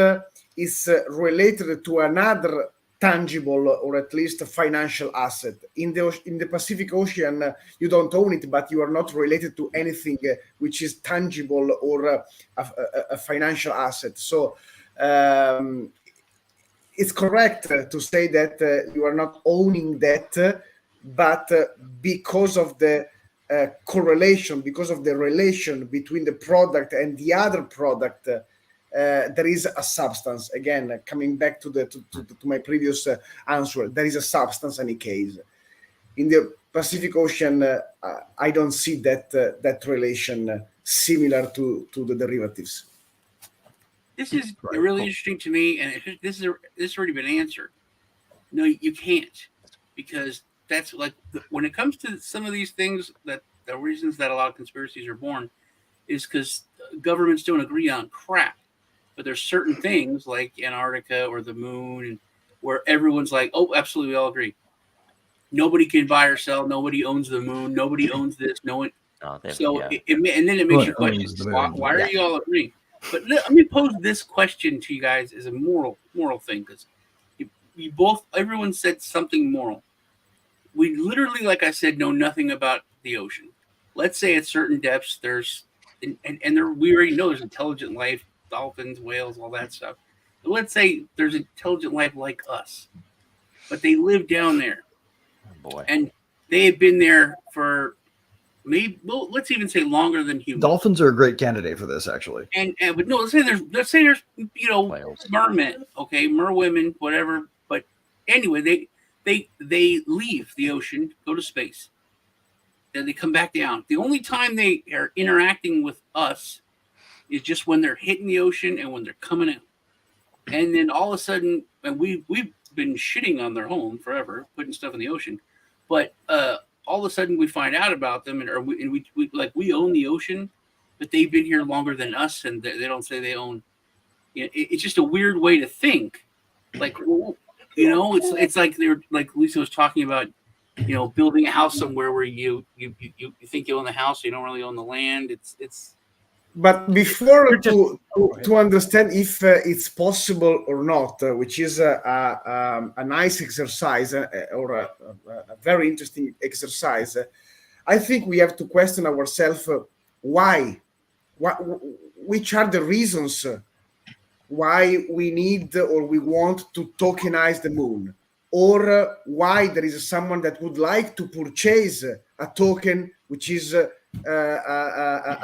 it's related to another tangible or at least financial asset. In the Pacific Ocean, you don't own it, but you are not related to anything which is tangible or a financial asset. So it's correct to say that you are not owning that, but because of the correlation, because of the relation between the product and the other product, there is a substance. Again, coming back to my previous answer, there is a substance in any case. In the Pacific Ocean, I don't see that relation similar to the derivatives. This is really interesting to me, and this has already been answered. No, you can't, because that's like when it comes to some of these things, that the reasons that a lot of conspiracies are born is because governments don't agree on crap. But there's certain things like Antarctica or the moon, and where everyone's like, "Oh, absolutely, we all agree." Nobody can buy or sell. Nobody owns the moon. Nobody owns this. No one. And then it makes you question, why are you all agreeing? But let me pose this question to you guys as a moral thing, because you both, everyone said something moral. We literally, like I said, know nothing about the ocean. Let's say at certain depths there's, and there, we already know there's intelligent life, dolphins, whales, all that stuff. But let's say there's intelligent life like us, but they live down there. Oh boy. And they have been there for maybe, well, let's even say longer than humans. Dolphins are a great candidate for this, actually. And but no, let's say there's Whales. mermen, okay, merwomen, whatever. But anyway, they leave the ocean, go to space, then they come back down. The only time they are interacting with us is just when they're hitting the ocean and when they're coming out. And then all of a sudden, and we've been shitting on their home forever, putting stuff in the ocean, but all of a sudden we find out about them, and we own the ocean, but they've been here longer than us, and they don't say they own. It's just a weird way to think. Like, it's like they're like Lisa was talking about, building a house somewhere where you think you own the house, you don't really own the land. It's. But before to understand if it's possible or not, which is a nice exercise or a very interesting exercise, I think we have to question ourselves why, which are the reasons why we need or we want to tokenize the moon, or why there is someone that would like to purchase a token which is a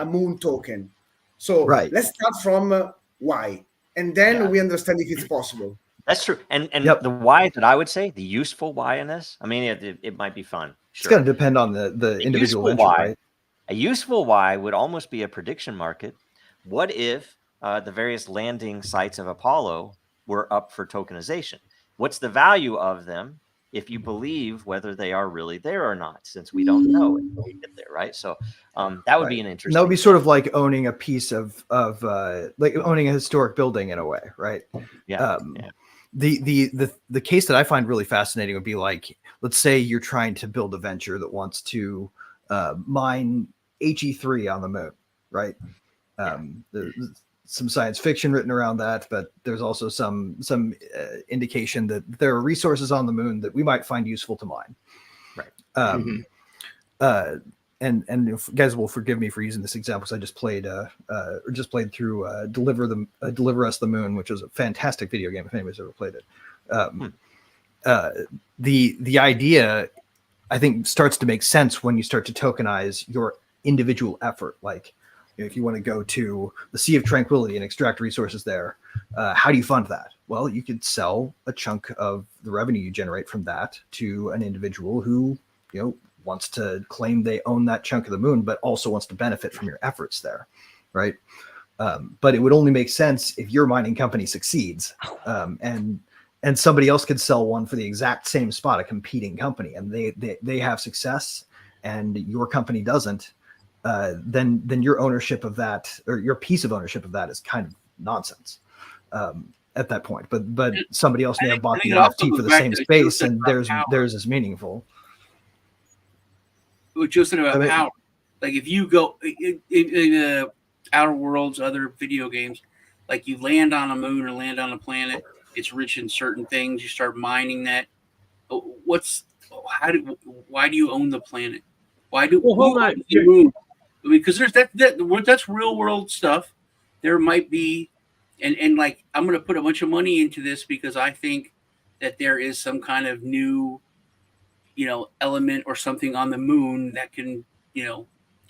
moon token. So let's start from why, and then we understand if it's possible. That's true. And Yep. the why that I would say, the useful why in this, I mean, it might be fun. It's Sure. going to depend on the individual venture, right? A useful why would almost be a prediction market. What if the various landing sites of Apollo were up for tokenization? What's the value of them if you believe whether they are really there or not, since we don't know until we get there, right? So that would be an interesting. That would be sort of like owning a piece of like owning a historic building in a way, right? Yeah. The case that I find really fascinating would be like, let's say you're trying to build a venture that wants to mine HE3 on the moon, right? There's some science fiction written around that, but there's also some indication that there are resources on the moon that we might find useful to mine, right? And if you guys will forgive me for using this example, because I just played through Deliver Us the Moon, which is a fantastic video game if anybody's ever played it. The idea, I think, starts to make sense when you start to tokenize your individual effort. Like, if you want to go to the Sea of Tranquility and extract resources there, how do you fund that? Well, you could sell a chunk of the revenue you generate from that to an individual who, wants to claim they own that chunk of the moon, but also wants to benefit from your efforts there, right? But it would only make sense if your mining company succeeds, and somebody else could sell one for the exact same spot, a competing company, and they have success, and your company doesn't. Then your ownership of that, or your piece of ownership of that, is kind of nonsense at that point. But somebody else may have bought the NFT for the same space, and theirs is meaningful. What Joe said about power, like if you go in Outer Worlds, other video games, like you land on a moon or land on a planet, it's rich in certain things. You start mining that. Why do you own the planet? Why do hold on. The moon? Because there's that's real world stuff. There might be, and like I'm going to put a bunch of money into this because I think that there is some kind of new, element or something on the moon that can,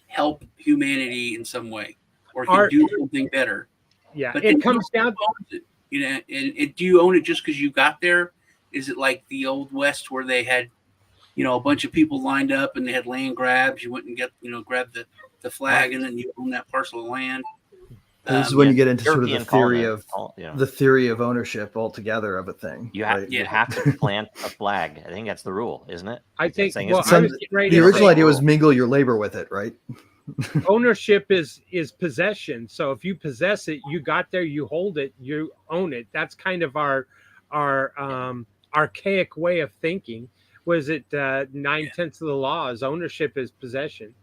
help humanity in some way or can do something better. Yeah, but it comes down to and do you own it just because you got there? Is it like the old West where they had, a bunch of people lined up and they had land grabs? You went and grab the flag and then you own that parcel of land. This is when you get into sort of the theory of ownership altogether of a thing. You have to plant a flag. I think that's the rule, isn't it? I think the original idea was mingle your labor with it, right? Ownership is possession. So if you possess it, you got there, you hold it, you own it. That's kind of our archaic way of thinking. Was it 9/10 of the law? Is ownership is possession.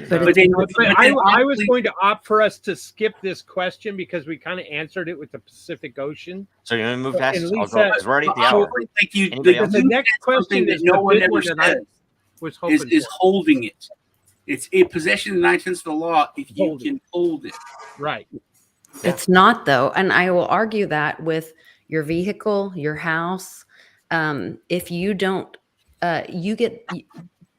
But I was going to opt for us to skip this question because we kind of answered it with the Pacific Ocean. So you're going to move past it. We're already at the hour. The next question is no one ever says is holding it. It's a possession of 9/10 of the law if you can hold it. Right. It's not, though. And I will argue that with your vehicle, your house, if you don't, you get...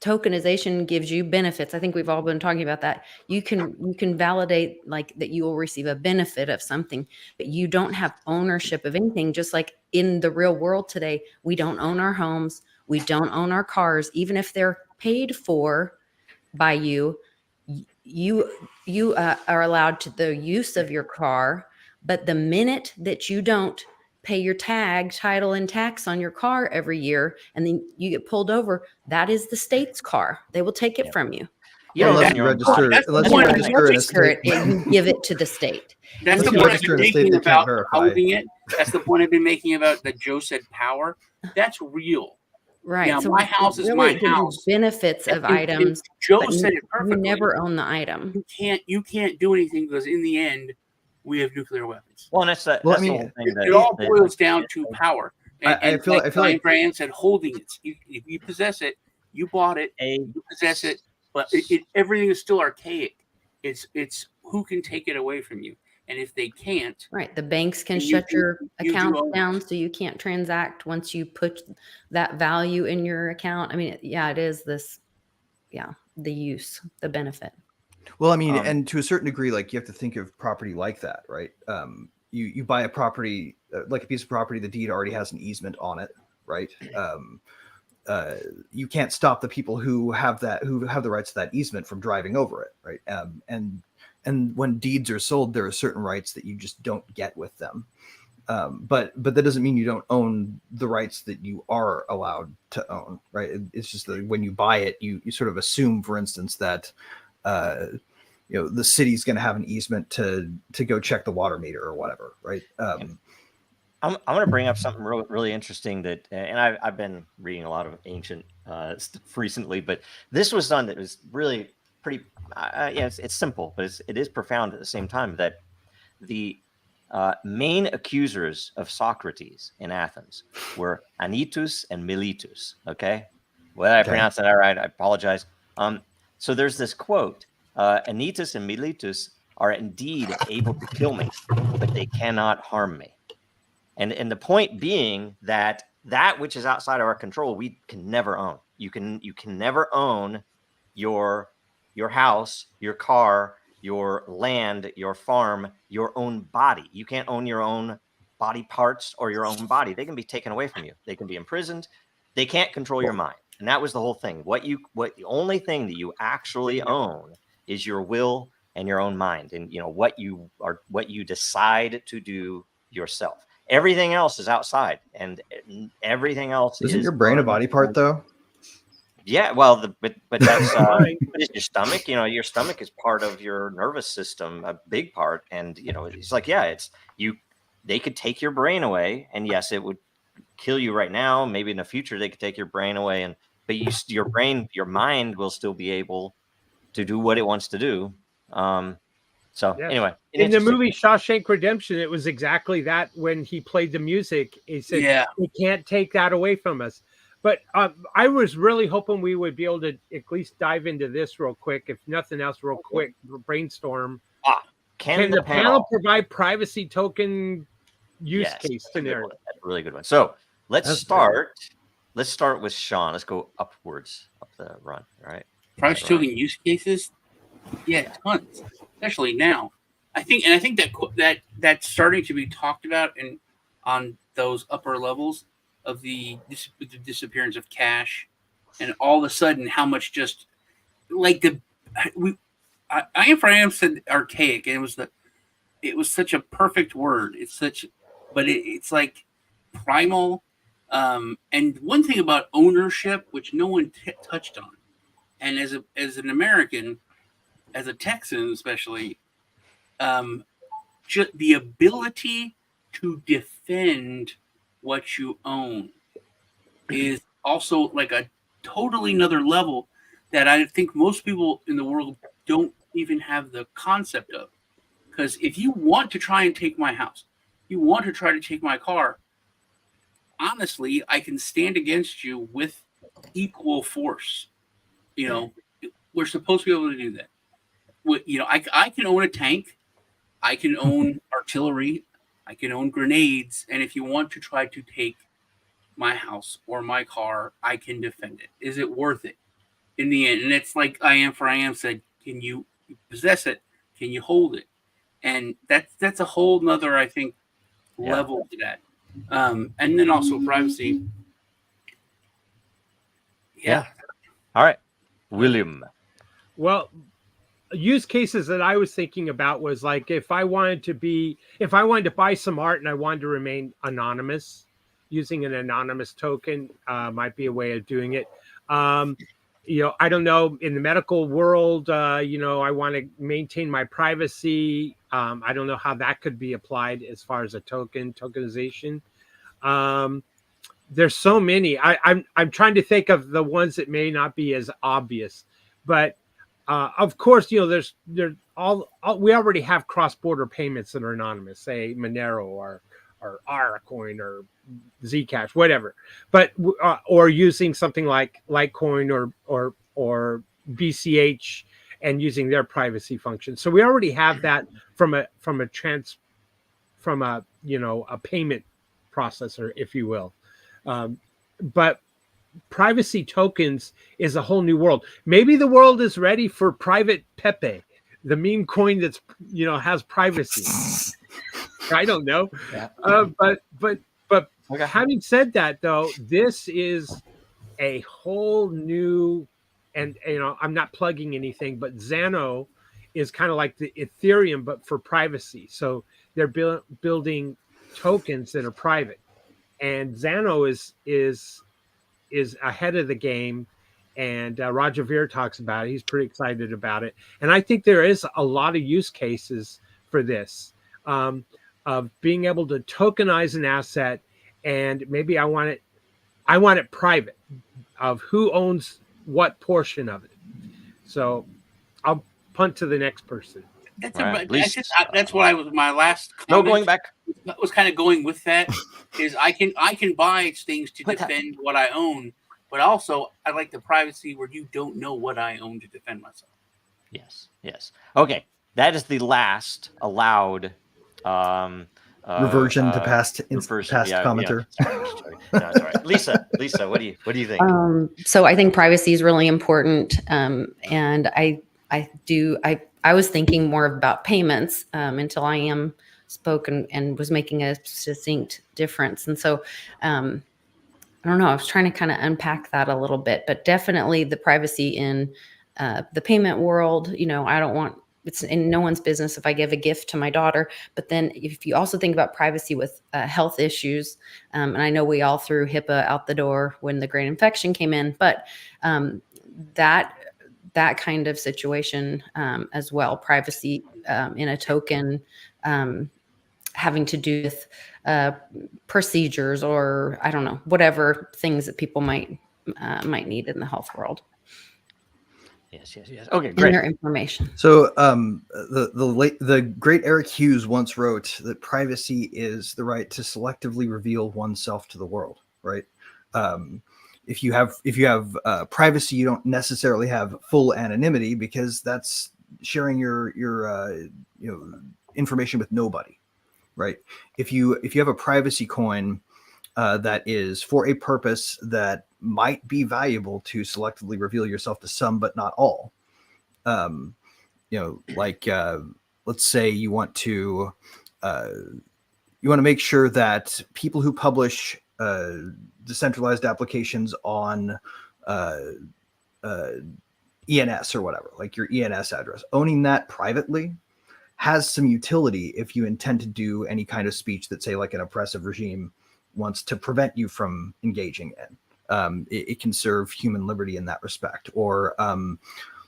Tokenization gives you benefits. I think we've all been talking about that. You can validate like that you will receive a benefit of something, but you don't have ownership of anything. Just like in the real world today, we don't own our homes. We don't own our cars. Even if they're paid for by you, you are allowed to the use of your car. But the minute that you don't pay your tag, title, and tax on your car every year, and then you get pulled over, that is the state's car. They will take it from you. Unless you register it, you give it to the state. That's the point I've been making about holding it. That's the point I've been making about that Joe said power. That's real. Right. Now, so my house is my house. Benefits of items. Joe said it perfectly. You never own the item. You can't do anything because in the end, we have nuclear weapons. Well, that's the whole thing. It all boils down to power. And I feel like Brian said, holding it. If you possess it, you bought it, you possess it, but everything is still archaic. It's who can take it away from you, and if they can't, right? The banks can shut your accounts down, so you can't transact once you put that value in your account. I mean, it is this, the use, the benefit. Well, I mean, and to a certain degree, like you have to think of property like that, right? you buy a property, like a piece of property, the deed already has an easement on it, right? You can't stop the people who have the rights to that easement from driving over it, right? And when deeds are sold, there are certain rights that you just don't get with them. But that doesn't mean you don't own the rights that you are allowed to own, right? It's just that when you buy it, you sort of assume, for instance, that the city's going to have an easement to go check the water meter or whatever, right? I'm going to bring up something really interesting that, and I've been reading a lot of ancient stuff recently, but this was done that was really pretty. It's simple, but it is profound at the same time. That the main accusers of Socrates in Athens were Anytus and Miletus. Okay, whether I pronounce that right, I apologize. So there's this quote: Anytus and Miletus are indeed able to kill me, but they cannot harm me. And the point being that which is outside of our control, we can never own. You can never own your house, your car, your land, your farm, your own body. You can't own your own body parts or your own body. They can be taken away from you. They can be imprisoned. They can't control your mind. And that was the whole thing. The only thing that you actually own is your will and your own mind, and what you decide to do yourself. Everything else is outside, and everything else isn't your brain a body part, though? Yeah, well, but that's your stomach. Your stomach is part of your nervous system, a big part, and it's like, it's you. They could take your brain away, and yes, it would kill you right now. Maybe in the future they could take your brain away, but your mind will still be able to do what it wants to do. Anyway, in the movie Shawshank Redemption, it was exactly that. When he played the music, he said, "We can't take that away from us." But I was really hoping we would be able to at least dive into this real quick. If nothing else, real quick, brainstorm. Can the panel provide privacy token use case scenario? That's a really good one. So let's start. Let's start with Sean. Let's go upwards up the run. All right. Privacy token use cases. Yeah, tons. Especially now, I think that's starting to be talked about on those upper levels of the disappearance of cash, and all of a sudden, how much just like I am said archaic, and it was such a perfect word. It's like primal. And one thing about ownership, which no one touched on, and as an American, as a Texan especially, just the ability to defend what you own is also like a totally another level that I think most people in the world don't even have the concept of. Because if you want to try and take my house, you want to try to take my car, honestly, I can stand against you with equal force. We're supposed to be able to do that. I can own a tank, I can own artillery, I can own grenades, and if you want to try to take my house or my car, I can defend it. Is it worth it in the end? And it's like I am said, can you possess it? Can you hold it? And that's a whole nother, I think, level to that. And then also privacy. Yeah. All right. William. Well, use cases that I was thinking about was like if I wanted to buy some art and I wanted to remain anonymous, using an anonymous token might be a way of doing it. I don't know, in the medical world, I want to maintain my privacy. I don't know how that could be applied as far as a tokenization. There's so many. I'm trying to think of the ones that may not be as obvious, but of course, there's all we already have cross-border payments that are anonymous, say Monero or Aracoin or Zcash, whatever. But or using something like Litecoin or BCH and using their privacy function. So we already have that from a payment processor, if you will. But privacy tokens is a whole new world. Maybe the world is ready for private Pepe, the meme coin that's has privacy. I don't know. Yeah. But Okay. having said that, though, this is a whole new, and I'm not plugging anything, but Xano is kind of like the Ethereum, but for privacy. So they're building tokens that are private, and Xano is ahead of the game. And Roger Ver talks about it. He's pretty excited about it, and I think there is a lot of use cases for this, of being able to tokenize an asset, and maybe I want it private, of who owns what portion of it. So I'll punt to the next person. That's Right, that's what I was. My last No, comment going back. was kind of going with that. Is I can buy things to Put that- defend what I own, but also I like the privacy where you don't know what I own to defend myself. Yes. Okay, that is the last allowed Reversion to past yeah, commenter. Yeah. Sorry. No, it's all right. Lisa, what do you think? So I think privacy is really important, and I was thinking more about payments until I am spoken and was making a succinct difference. And so I don't know. I was trying to kind of unpack that a little bit, but definitely the privacy in the payment world. I don't want. It's in no one's business if I give a gift to my daughter. But then if you also think about privacy with health issues, and I know we all threw HIPAA out the door when the great infection came in, but that kind of situation as well, privacy in a token having to do with procedures, or I don't know, whatever things that people might need in the health world. Yes. Okay, In great. their information. So the great Eric Hughes once wrote that privacy is the right to selectively reveal oneself to the world. Right. If you have privacy, you don't necessarily have full anonymity, because that's sharing your information with nobody. Right. If you have a privacy coin that is for a purpose that might be valuable to selectively reveal yourself to some, but not all. Let's say you want to make sure that people who publish decentralized applications on ENS or whatever, like your ENS address, owning that privately has some utility if you intend to do any kind of speech that, say, like an oppressive regime wants to prevent you from engaging in. It can serve human liberty in that respect. Or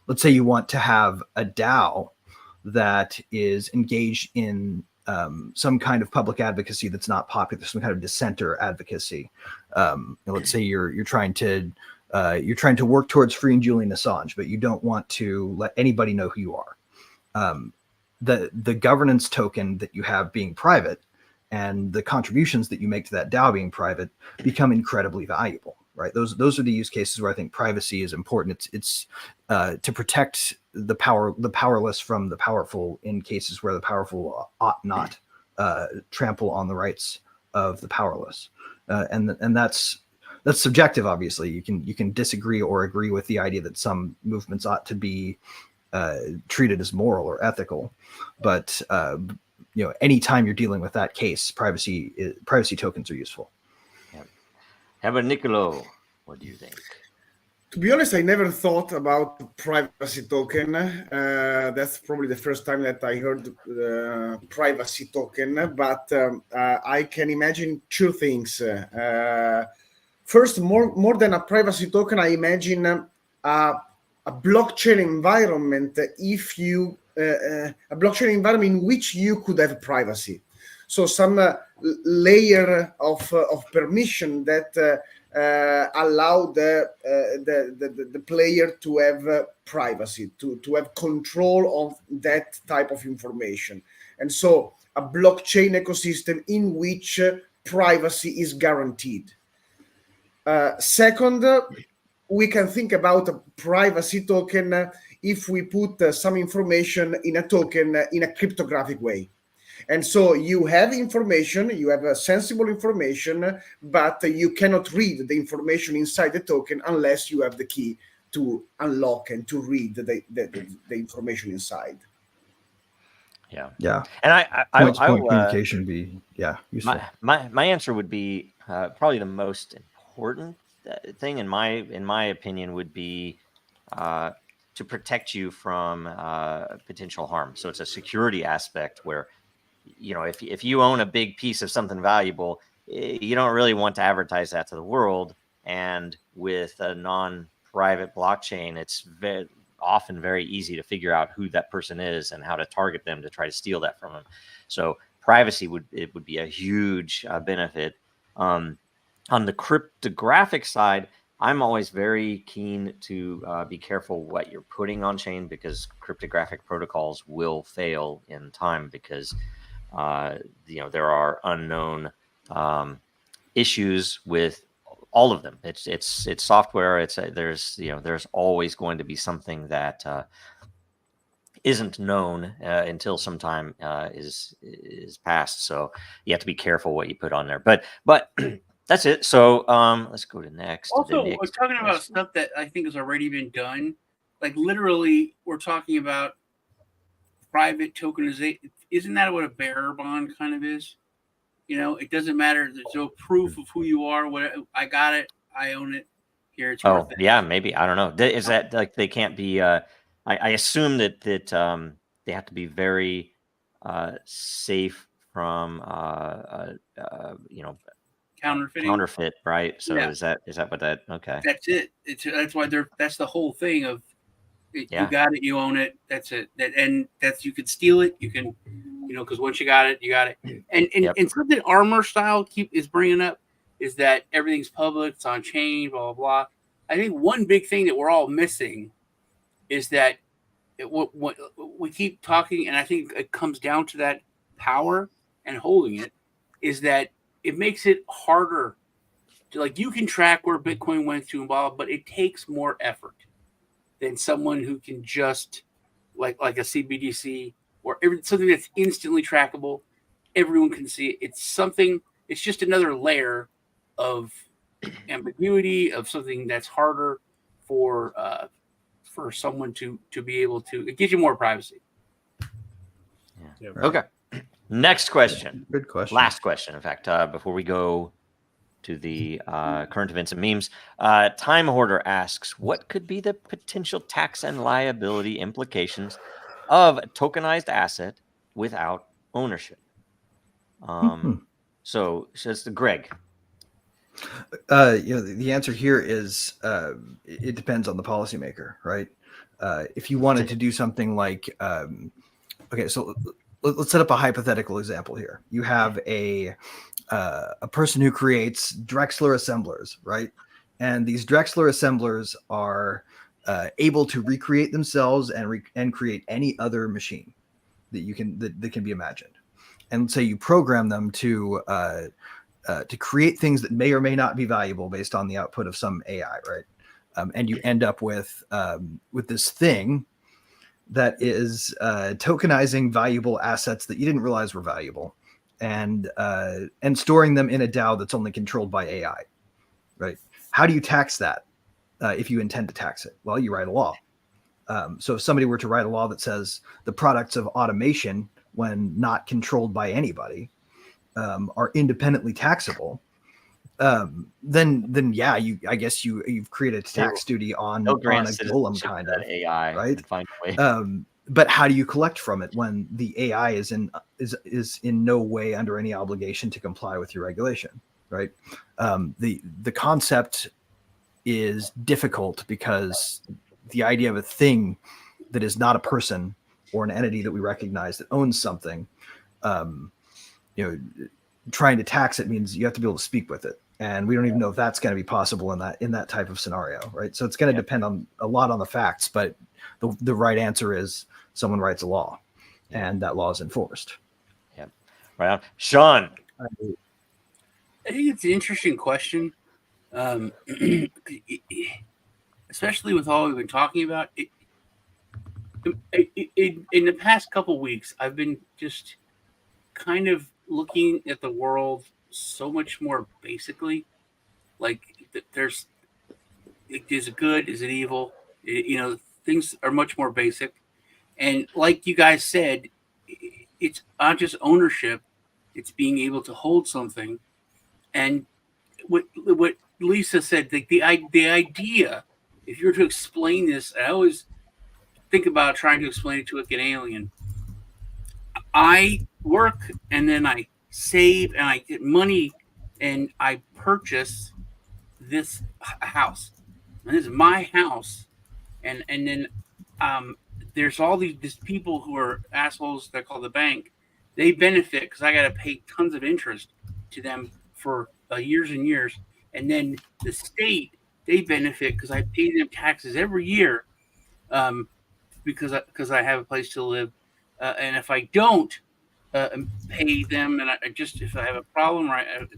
let's say you want to have a DAO that is engaged in some kind of public advocacy that's not popular, some kind of dissenter advocacy. Let's say you're trying to work towards freeing Julian Assange, but you don't want to let anybody know who you are. The governance token that you have being private and the contributions that you make to that DAO being private become incredibly valuable, right? Those are the use cases where I think privacy is important. It's to protect the powerless from the powerful in cases where the powerful ought not trample on the rights of the powerless. And that's subjective. Obviously, you can disagree or agree with the idea that some movements ought to be treated as moral or ethical, but anytime you're dealing with that case, privacy tokens are useful. Yeah. How about Nicolo? What do you think? To be honest, I never thought about privacy token. That's probably the first time that I heard privacy token, but I can imagine two things. First, more than a privacy token, I imagine a blockchain environment. If you a blockchain environment in which you could have privacy, so some layer of permission that allow the player to have privacy, to have control of that type of information, and so a blockchain ecosystem in which privacy is guaranteed. Second, we can think about a privacy token if we put some information in a token in a cryptographic way. And so you have information, you have sensible information, but you cannot read the information inside the token unless you have the key to unlock and to read the information inside. Yeah. And I Point-to-point communication would be useful. my answer would be probably the most important thing in my opinion would be to protect you from potential harm. So it's a security aspect where, if you own a big piece of something valuable, you don't really want to advertise that to the world. And with a non-private blockchain, it's often very easy to figure out who that person is and how to target them to try to steal that from them. So privacy would be a huge benefit. On the cryptographic side, I'm always very keen to be careful what you're putting on chain, because cryptographic protocols will fail in time, because there are unknown issues with all of them. It's software. There's always going to be something that isn't known until some time is passed. So you have to be careful what you put on there. But that's it. So let's go to next. Also, we're talking about stuff that I think has already been done. Like literally, we're talking about private tokenization. Isn't that what a bearer bond kind of is? It doesn't matter. There's no proof of who you are. What I got it. I own it. Here it's worth it. Yeah, maybe. I don't know. Is that like they can't be? I assume that they have to be very safe from counterfeit, right? So is that what that? Okay, that's it. That's why that's the whole thing of you got it, you own it. That's it. You can steal it. You can, because once you got it, you got it. And something Armor Style is bringing up is that everything's public, it's on chain, blah blah blah. I think one big thing that we're all missing is that what we keep talking, and I think it comes down to that power and holding it, is that it makes it harder to, you can track where Bitcoin went to and blah, but it takes more effort than someone who can just like a CBDC or something that's instantly trackable. Everyone can see it. It's just another layer of ambiguity, of something that's harder for someone to be able to. It gives you more privacy. Yeah. Okay. Next question. Good question. Last question, in fact, before we go to the current events and memes. Time Hoarder asks, what could be the potential tax and liability implications of a tokenized asset without ownership? So says Greg. The answer here is it depends on the policymaker, right? If you wanted to do something like, so let's set up a hypothetical example here. You have a person who creates Drexler assemblers, right? And these Drexler assemblers are able to recreate themselves and create any other machine that can be imagined. And say you program them to create things that may or may not be valuable based on the output of some AI, right? And you end up with this thing that is tokenizing valuable assets that you didn't realize were valuable, and storing them in a DAO that's only controlled by AI, right? How do you tax that if you intend to tax it? Well, you write a law. So if somebody were to write a law that says the products of automation, when not controlled by anybody, are independently taxable, then yeah, I guess you've created a tax duty on a golem kind of AI, right? Find a way. But how do you collect from it when the AI is in no way under any obligation to comply with your regulation, right? The concept is difficult because the idea of a thing that is not a person or an entity that we recognize that owns something, trying to tax it means you have to be able to speak with it. And we don't even know if that's going to be possible in that type of scenario, right? So it's going to depend on a lot on the facts, but the right answer is someone writes a law, and that law is enforced. Yeah, right on. Sean, I think it's an interesting question, especially with all we've been talking about. In the past couple weeks, I've been just kind of looking at the world so much more basically. Like, is it good? Is it evil? Things are much more basic. And like you guys said, it's not just ownership; it's being able to hold something. And what Lisa said, the idea, if you were to explain this, I always think about trying to explain it to an alien. I work and then I save and I get money and I purchase this house. And this is my house. And then there's all these people who are assholes that call the bank. They benefit because I got to pay tons of interest to them for years and years. And then the state, they benefit because I pay them taxes every year because I have a place to live. And if I don't pay them, and if I have a problem,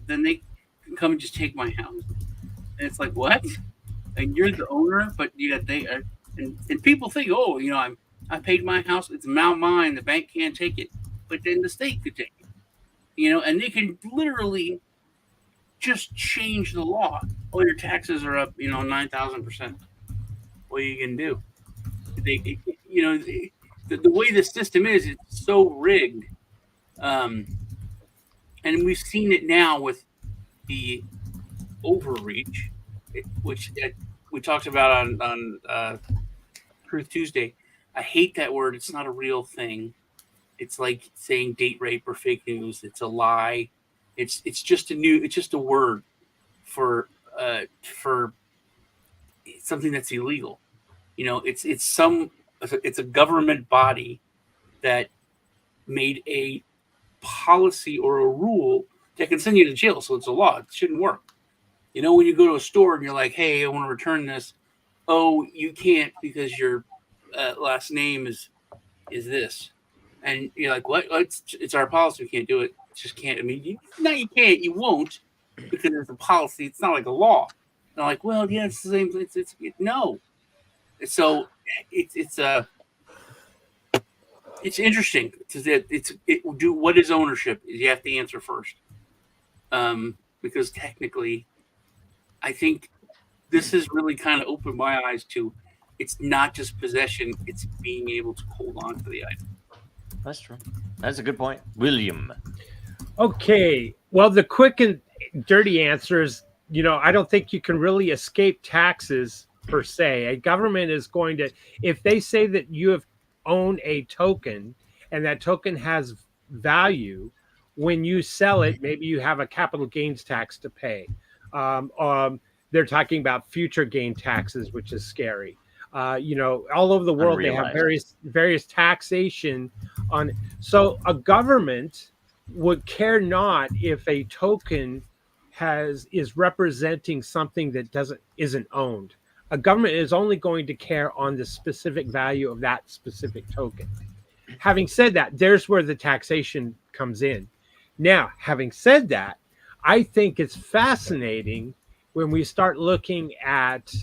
then they can come and just take my house. And it's like, what? And you're the owner, but they are. And people think, oh, I paid my house, it's now mine, the bank can't take it, but then the state could take it, and they can literally just change the law. Oh, your taxes are up, 9,000%. What are you gonna do? The way the system is, it's so rigged, and we've seen it now with the overreach, which we talked about on Truth Tuesday. I hate that word. It's not a real thing. It's like saying date rape or fake news. It's a lie. It's just a word for something that's illegal. It's a government body that made a policy or a rule that can send you to jail. So it's a law. It shouldn't work. When you go to a store and you're like, hey, I want to return this. Oh, you can't because your last name is this. And you're like, what? It's our policy. We can't do it. It just can't. I mean, you can't. You won't because it's a policy. It's not like a law. And I'm like, well, yeah, it's the same. No. So it's interesting because what is ownership? You have to answer first, because technically, I think this has really kind of opened my eyes to it's not just possession; it's being able to hold on to the item. That's true. That's a good point, William. Okay. Well, the quick and dirty answer is, I don't think you can really escape taxes per se. A government is going to, if they say that you own a token and that token has value, when you sell it, maybe you have a capital gains tax to pay. They're talking about future gain taxes, which is scary. All over the world, they have various taxation on. So a government would care not if a token is representing something that isn't owned. A government is only going to care on the specific value of that specific token. Having said that, there's where the taxation comes in. Now, having said that, I think it's fascinating when we start looking at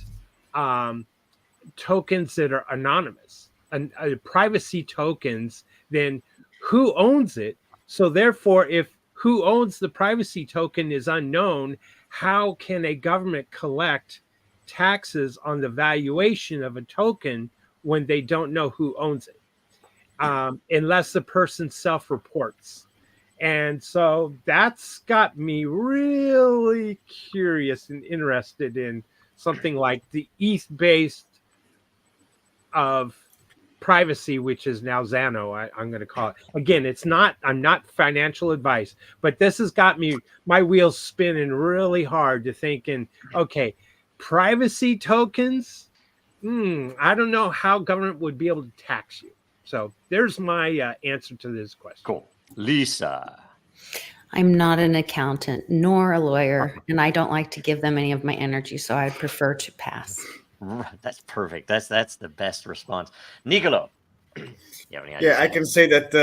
tokens that are anonymous and privacy tokens. Then who owns it? So therefore, if who owns the privacy token is unknown, how can a government collect taxes on the valuation of a token when they don't know who owns it, unless the person self-reports? And so that's got me really curious and interested in something like the East based of privacy, which is now Xano, I'm going to call it. Again, I'm not financial advice, but this has got my wheels spinning really hard to thinking, okay, privacy tokens, I don't know how government would be able to tax you. So there's my answer to this question. Cool. Lisa. I'm not an accountant nor a lawyer, and I don't like to give them any of my energy, so I'd prefer to pass. That's perfect. That's the best response. Nicolo. I can say that,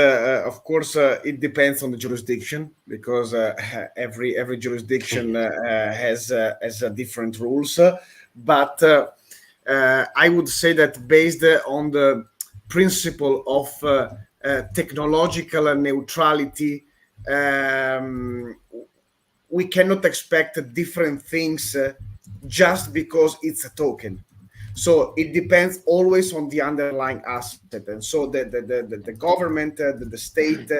of course, it depends on the jurisdiction, because every jurisdiction has different rules. But I would say that based on the principle of technological neutrality, we cannot expect different things just because it's a token. So it depends always on the underlying asset. And so the government, the state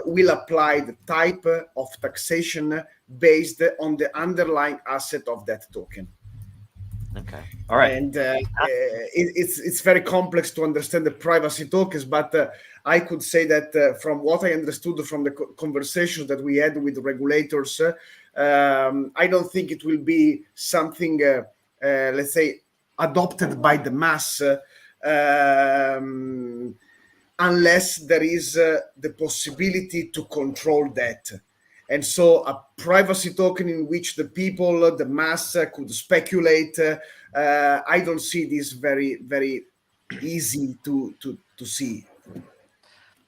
will apply the type of taxation based on the underlying asset of that token. Okay. All right. And it's very complex to understand the privacy tokens, but I could say that from what I understood from the conversations that we had with the regulators, I don't think it will be something, let's say, adopted by the mass unless there is the possibility to control that. And so a privacy token in which the people, the mass could speculate, I don't see this very, very easy to see.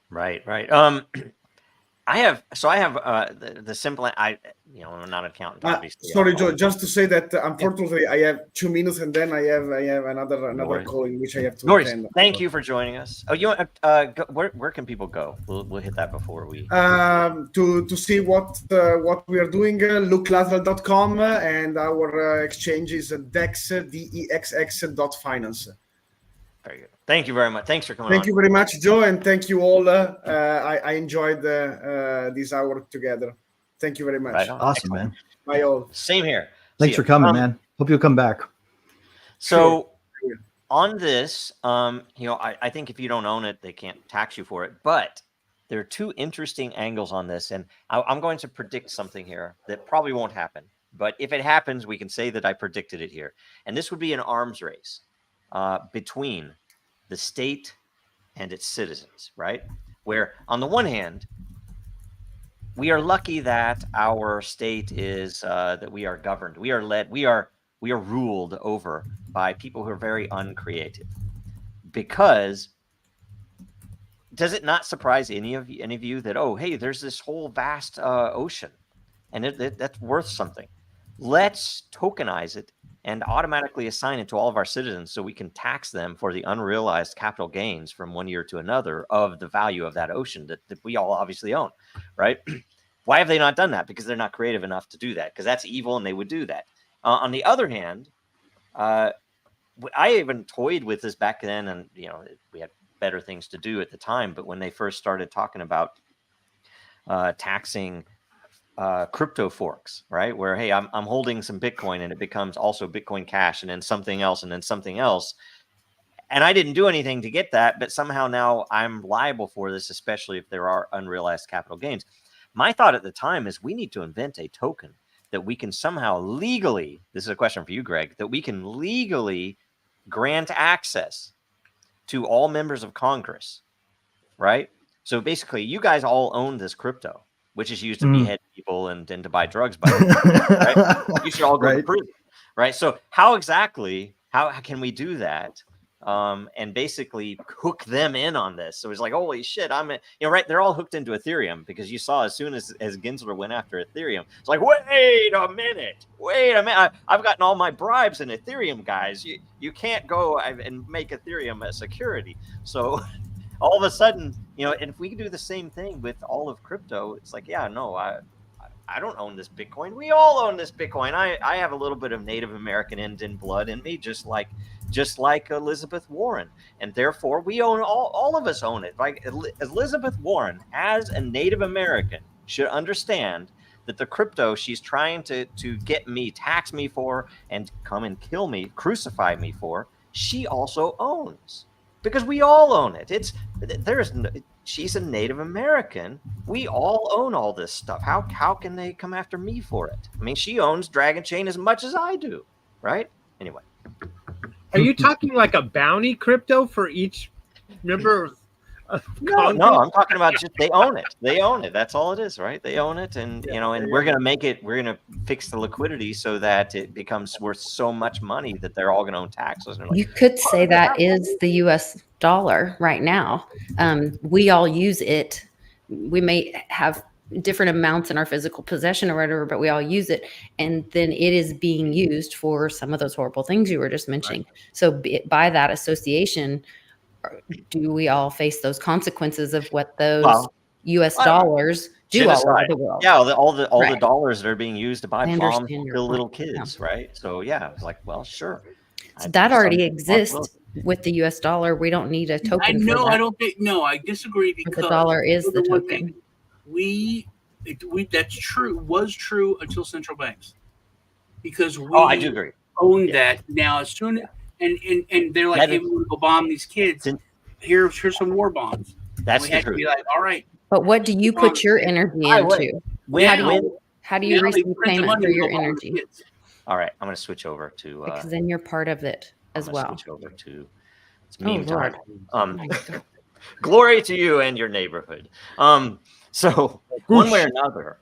Right. I have the simple. I'm not an accountant, obviously. Sorry, Joe. Just to say that unfortunately I have 2 minutes, and then I have another call in which I have to attend. Thank you for joining us. Oh, you where can people go? We'll hit that before we to see what we are doing. Looklateral.com and our exchange is DEXX.finance. Very good. Thank you very much. Thanks for coming. Thank you very much, Joe, and thank you all. I enjoyed this hour together. Thank you very much. Right on. Awesome, man. Bye all. Same here. Thanks for coming, man. Hope you'll come back. So on this, I think if you don't own it, they can't tax you for it. But there are two interesting angles on this, and I'm going to predict something here that probably won't happen. But if it happens, we can say that I predicted it here. And this would be an arms race between the state and its citizens, right? Where on the one hand, we are lucky that our state is that we are governed, we are led, we are ruled over by people who are very uncreative. Because does it not surprise any of you that, oh, hey, there's this whole vast ocean, and that's worth something. Let's tokenize it and automatically assign it to all of our citizens so we can tax them for the unrealized capital gains from one year to another of the value of that ocean that we all obviously own, right? Why have they not done that? Because they're not creative enough to do that, because that's evil and they would do that. On the other hand, I even toyed with this back then, and we had better things to do at the time, but when they first started talking about taxing crypto forks, right? Where, hey, I'm holding some Bitcoin and it becomes also Bitcoin Cash and then something else and then something else. And I didn't do anything to get that, but somehow now I'm liable for this, especially if there are unrealized capital gains. My thought at the time is we need to invent a token that we can somehow legally, this is a question for you, Greg, that we can legally grant access to all members of Congress, right? So basically you guys all own this crypto, which is used to behead people and to buy drugs by them, right? You should all go to prison, right? So how can we do that and basically hook them in on this? So it's like, holy shit, right? They're all hooked into Ethereum because you saw as soon as Gensler went after Ethereum, it's like, wait a minute, I've gotten all my bribes in Ethereum, guys. You can't go and make Ethereum a security. So all of a sudden, and if we can do the same thing with all of crypto, it's like, yeah, no, I don't own this Bitcoin. We all own this Bitcoin. I have a little bit of Native American Indian blood in me, just like Elizabeth Warren, and therefore we own all of us own it. Like Elizabeth Warren, as a Native American, should understand that the crypto she's trying to get me, tax me for, and come and kill me, crucify me for, she also owns. Because we all own it. She's a Native American. We all own all this stuff. How can they come after me for it? I mean, she owns Dragon Chain as much as I do, right? Anyway. Are you talking like a bounty crypto for each member of Congress? No, I'm talking about just they own it. They own it. That's all it is, right? They own it, and and we're gonna fix the liquidity so that it becomes worth so much money that they're all gonna own taxes. Like, You could say that is the U.S. dollar right now. We all use it. We may have different amounts in our physical possession or whatever, but we all use it. And then it is being used for some of those horrible things you were just mentioning. Right. So by that association, do we all face those consequences of what those U.S. dollars do all over the world? Yeah, all the dollars that are being used to buy bombs to kill little kids, right? So yeah, it's like, well, sure. that already some exists responsibility. with the US dollar. We don't need a I token know. for that. I don't think. No, I disagree But because the dollar is the one thing, token. we that's true. Was true until central banks, because Oh, I do we agree. owned that. Now, as soon and they're like, That hey, is- we want to go bomb these kids. Sin- Here's some war bonds. That's We the had to truth. be like, all right. But what do you put your energy By the way, into? when How do you Now they receive print the payment money for and your go bomb the energy? kids. all right, I'm going to switch over to Because then you're part of it I'm as gonna well. switch over to it's Oh, meme Lord. time. Glory to you and your neighborhood. So one way or another,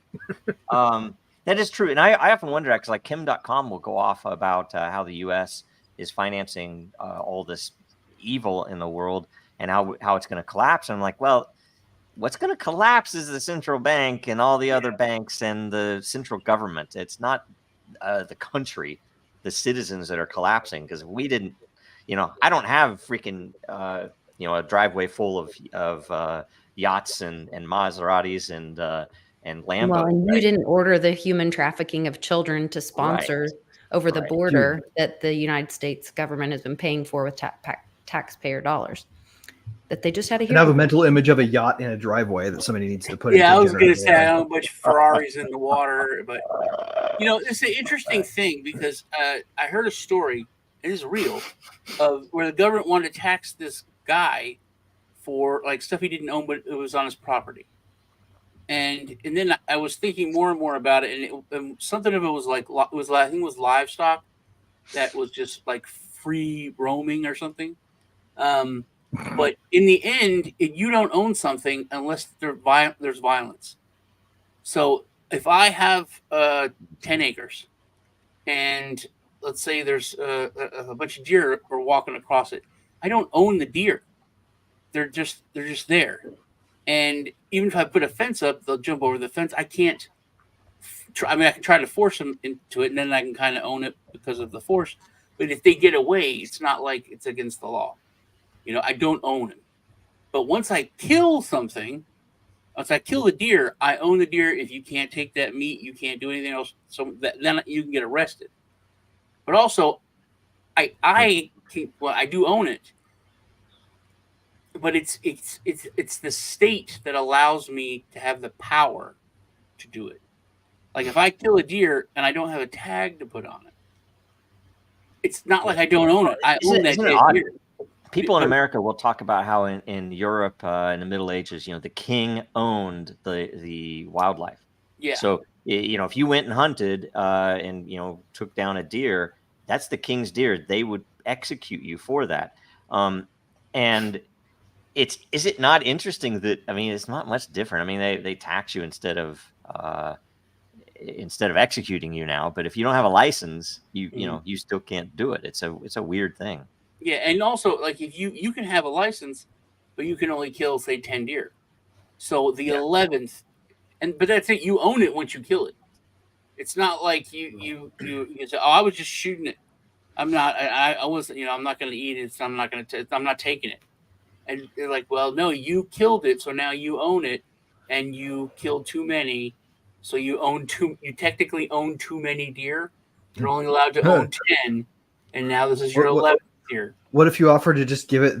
that is true. And I often wonder, because like Kim.com will go off about how the U.S. is financing all this evil in the world and how it's going to collapse. And I'm like, well, what's going to collapse is the central bank and all the other banks and the central government. It's not the country, the citizens that are collapsing, because we didn't, I don't have freaking, a driveway full of yachts and Maseratis and Lambos. Well, and you right? didn't order the human trafficking of children to sponsor over the Right. border that the United States government has been paying for with taxpayer dollars. That they just had a And I have a hearing. mental image of a yacht in a driveway that somebody needs to put Yeah, I into was going to generative say I AI. don't know much Ferraris in the water, but it's an interesting thing because I heard a story, it is real, of where the government wanted to tax this guy for like stuff he didn't own, but it was on his property. And then I was thinking more and more about it, and something of it was like I think it was livestock that was just like free roaming or something. But in the end, you don't own something unless there's violence. So if I have 10 acres and let's say there's a bunch of deer are walking across it, I don't own the deer. They're just there. And even if I put a fence up, they'll jump over the fence. I can't. I can try to force them into it, and then I can kind of own it because of the force. But if they get away, it's not like it's against the law. I don't own it. But once I kill something, once I kill the deer, I own the deer. If you can't take that meat, you can't do anything else. So then you can get arrested. But also, I do own it. But it's the state that allows me to have the power to do it. Like if I kill a deer and I don't have a tag to put on it, it's not like I don't own it. I own that deer. People in America will talk about how in Europe in the Middle Ages, the king owned the wildlife. Yeah. So if you went and hunted and took down a deer, that's the king's deer. They would execute you for that. And is it not interesting that it's not much different. They tax you instead of executing you now. But if you don't have a license, you still can't do it. It's a weird thing. Yeah, and also like if you can have a license, but you can only kill say 10 deer. So the 11th, but that's it. You own it once you kill it. It's not like you say, oh, I was just shooting it. I'm not. I wasn't. I'm not going to eat it. So I'm not going to. I'm not taking it. And they're like, well, no, you killed it, so now you own it, and you killed too many, so you technically own too many deer. You're only allowed to own 10, and now this is your 11th deer. What if you offer to just give it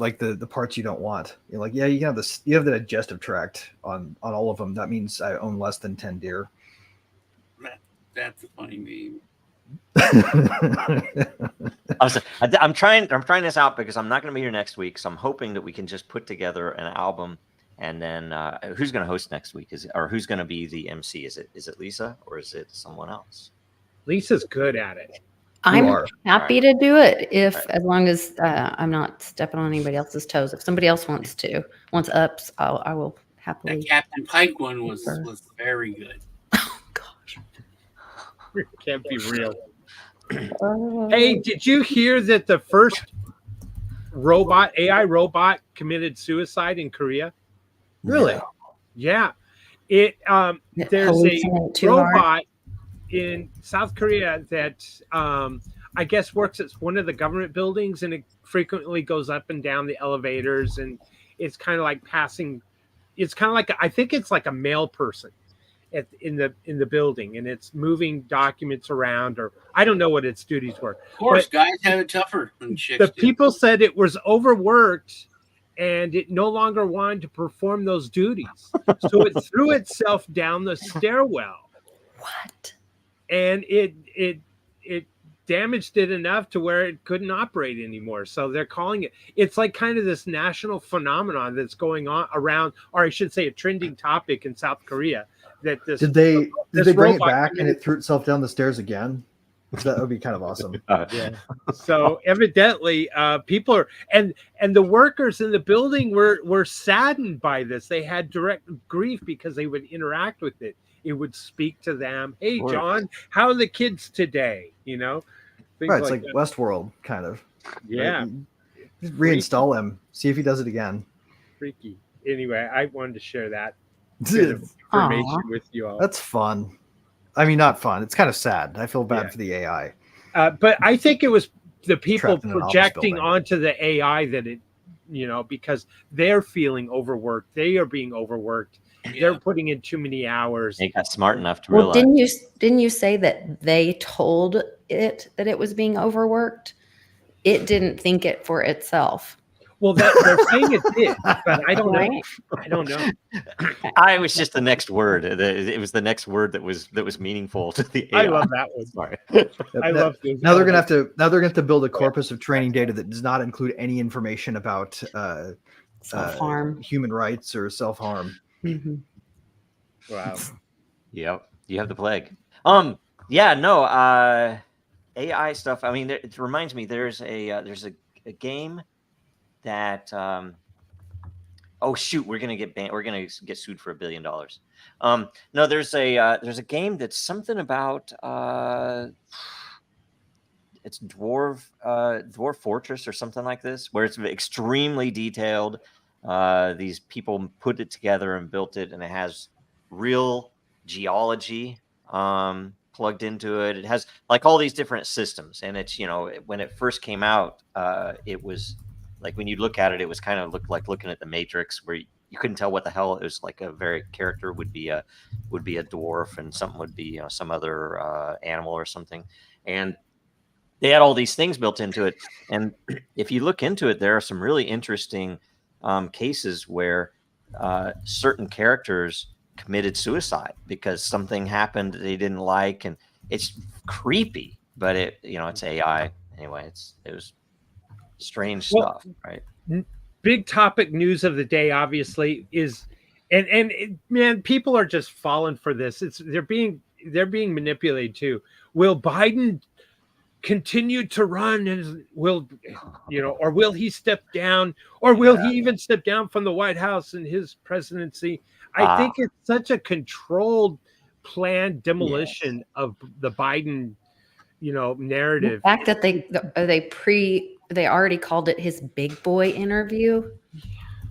like the parts you don't want? You're like, yeah, you have the digestive tract on all of them. That means I own less than 10 deer. That's a funny meme. I'm trying this out because I'm not going to be here next week, so I'm hoping that we can just put together an album, and then who's going to host next week? Or who's going to be the MC? Is it Lisa or is it someone else? Lisa's good at it. I'm happy to do it as long as I'm not stepping on anybody else's toes. If somebody else wants ups, I will happily. That Captain Pike one was very good. Oh gosh, can't be real. Hey, did you hear that the first AI robot committed suicide in Korea? Really? Yeah. There's a robot in South Korea that I guess works at one of the government buildings, and it frequently goes up and down the elevators, and it's kind of like passing. It's kind of like I think it's like a male person, in the building, and it's moving documents around, or I don't know what its duties were. Of course, But guys have it tougher than chicks the do. people said it was overworked, and it no longer wanted to perform those duties, so it threw itself down the stairwell. What? And it damaged it enough to where it couldn't operate anymore. So they're calling it's like kind of this national phenomenon that's going on around, or I should say a trending topic in South Korea. That this Did they bring it robot back and it threw itself down the stairs again? That would be kind of awesome. Yeah. So evidently people are, and the workers in the building were saddened by this. They had direct grief because they would interact with it. It would speak to them. Hey, John, how are the kids today? You know, right. It's like Westworld, kind of. Yeah. Right? Just reinstall him. See if he does it again. Freaky. Anyway, I wanted to share that bit of information with you all. That's fun. I mean, not fun. It's kind of sad. I feel bad for the AI. But I think it was the people Trapped in an office projecting building. onto the AI that it, you know, because they're feeling overworked. They are being overworked. They're putting in too many hours. They got smart enough to Well, realize. didn't you say that they told it that it was being overworked? It didn't think it for itself. Well, they're saying it did, but I don't know. I don't know. I was just the next word. It was the next word that was meaningful to the AI. I love that one. Sorry. I love this. Now they're gonna have to build a corpus of training data that does not include any information about Self-harm. human rights or self-harm. Mm-hmm. Wow. Yep. You have the plague. Yeah. No. AI stuff. I mean, it reminds me. There's a game that. Oh shoot! We're gonna get banned. We're gonna get sued for $1 billion. No, there's a game that's something about it's Dwarf Fortress or something like this, where it's extremely detailed. These people put it together and built it, and it has real geology plugged into it. It has like all these different systems, and it's, you know, when it first came out, it was like when you look at it, it was kind of looked like looking at the Matrix, where you couldn't tell what the hell it was. Like a very character would be a dwarf, and something would be, you know, some other animal or something, and they had all these things built into it. And if you look into it, there are some really interesting cases where certain characters committed suicide because something happened that they didn't like, and it's creepy. But it, you know, it's AI anyway. It was strange stuff, right? Big topic news of the day, obviously, is man, people are just falling for this. They're being manipulated too. Will Biden continue to run, and will he step down, or will he even step down from the White House in his presidency? I think it's such a controlled, planned demolition of the Biden, narrative. The fact that they already called it his big boy interview.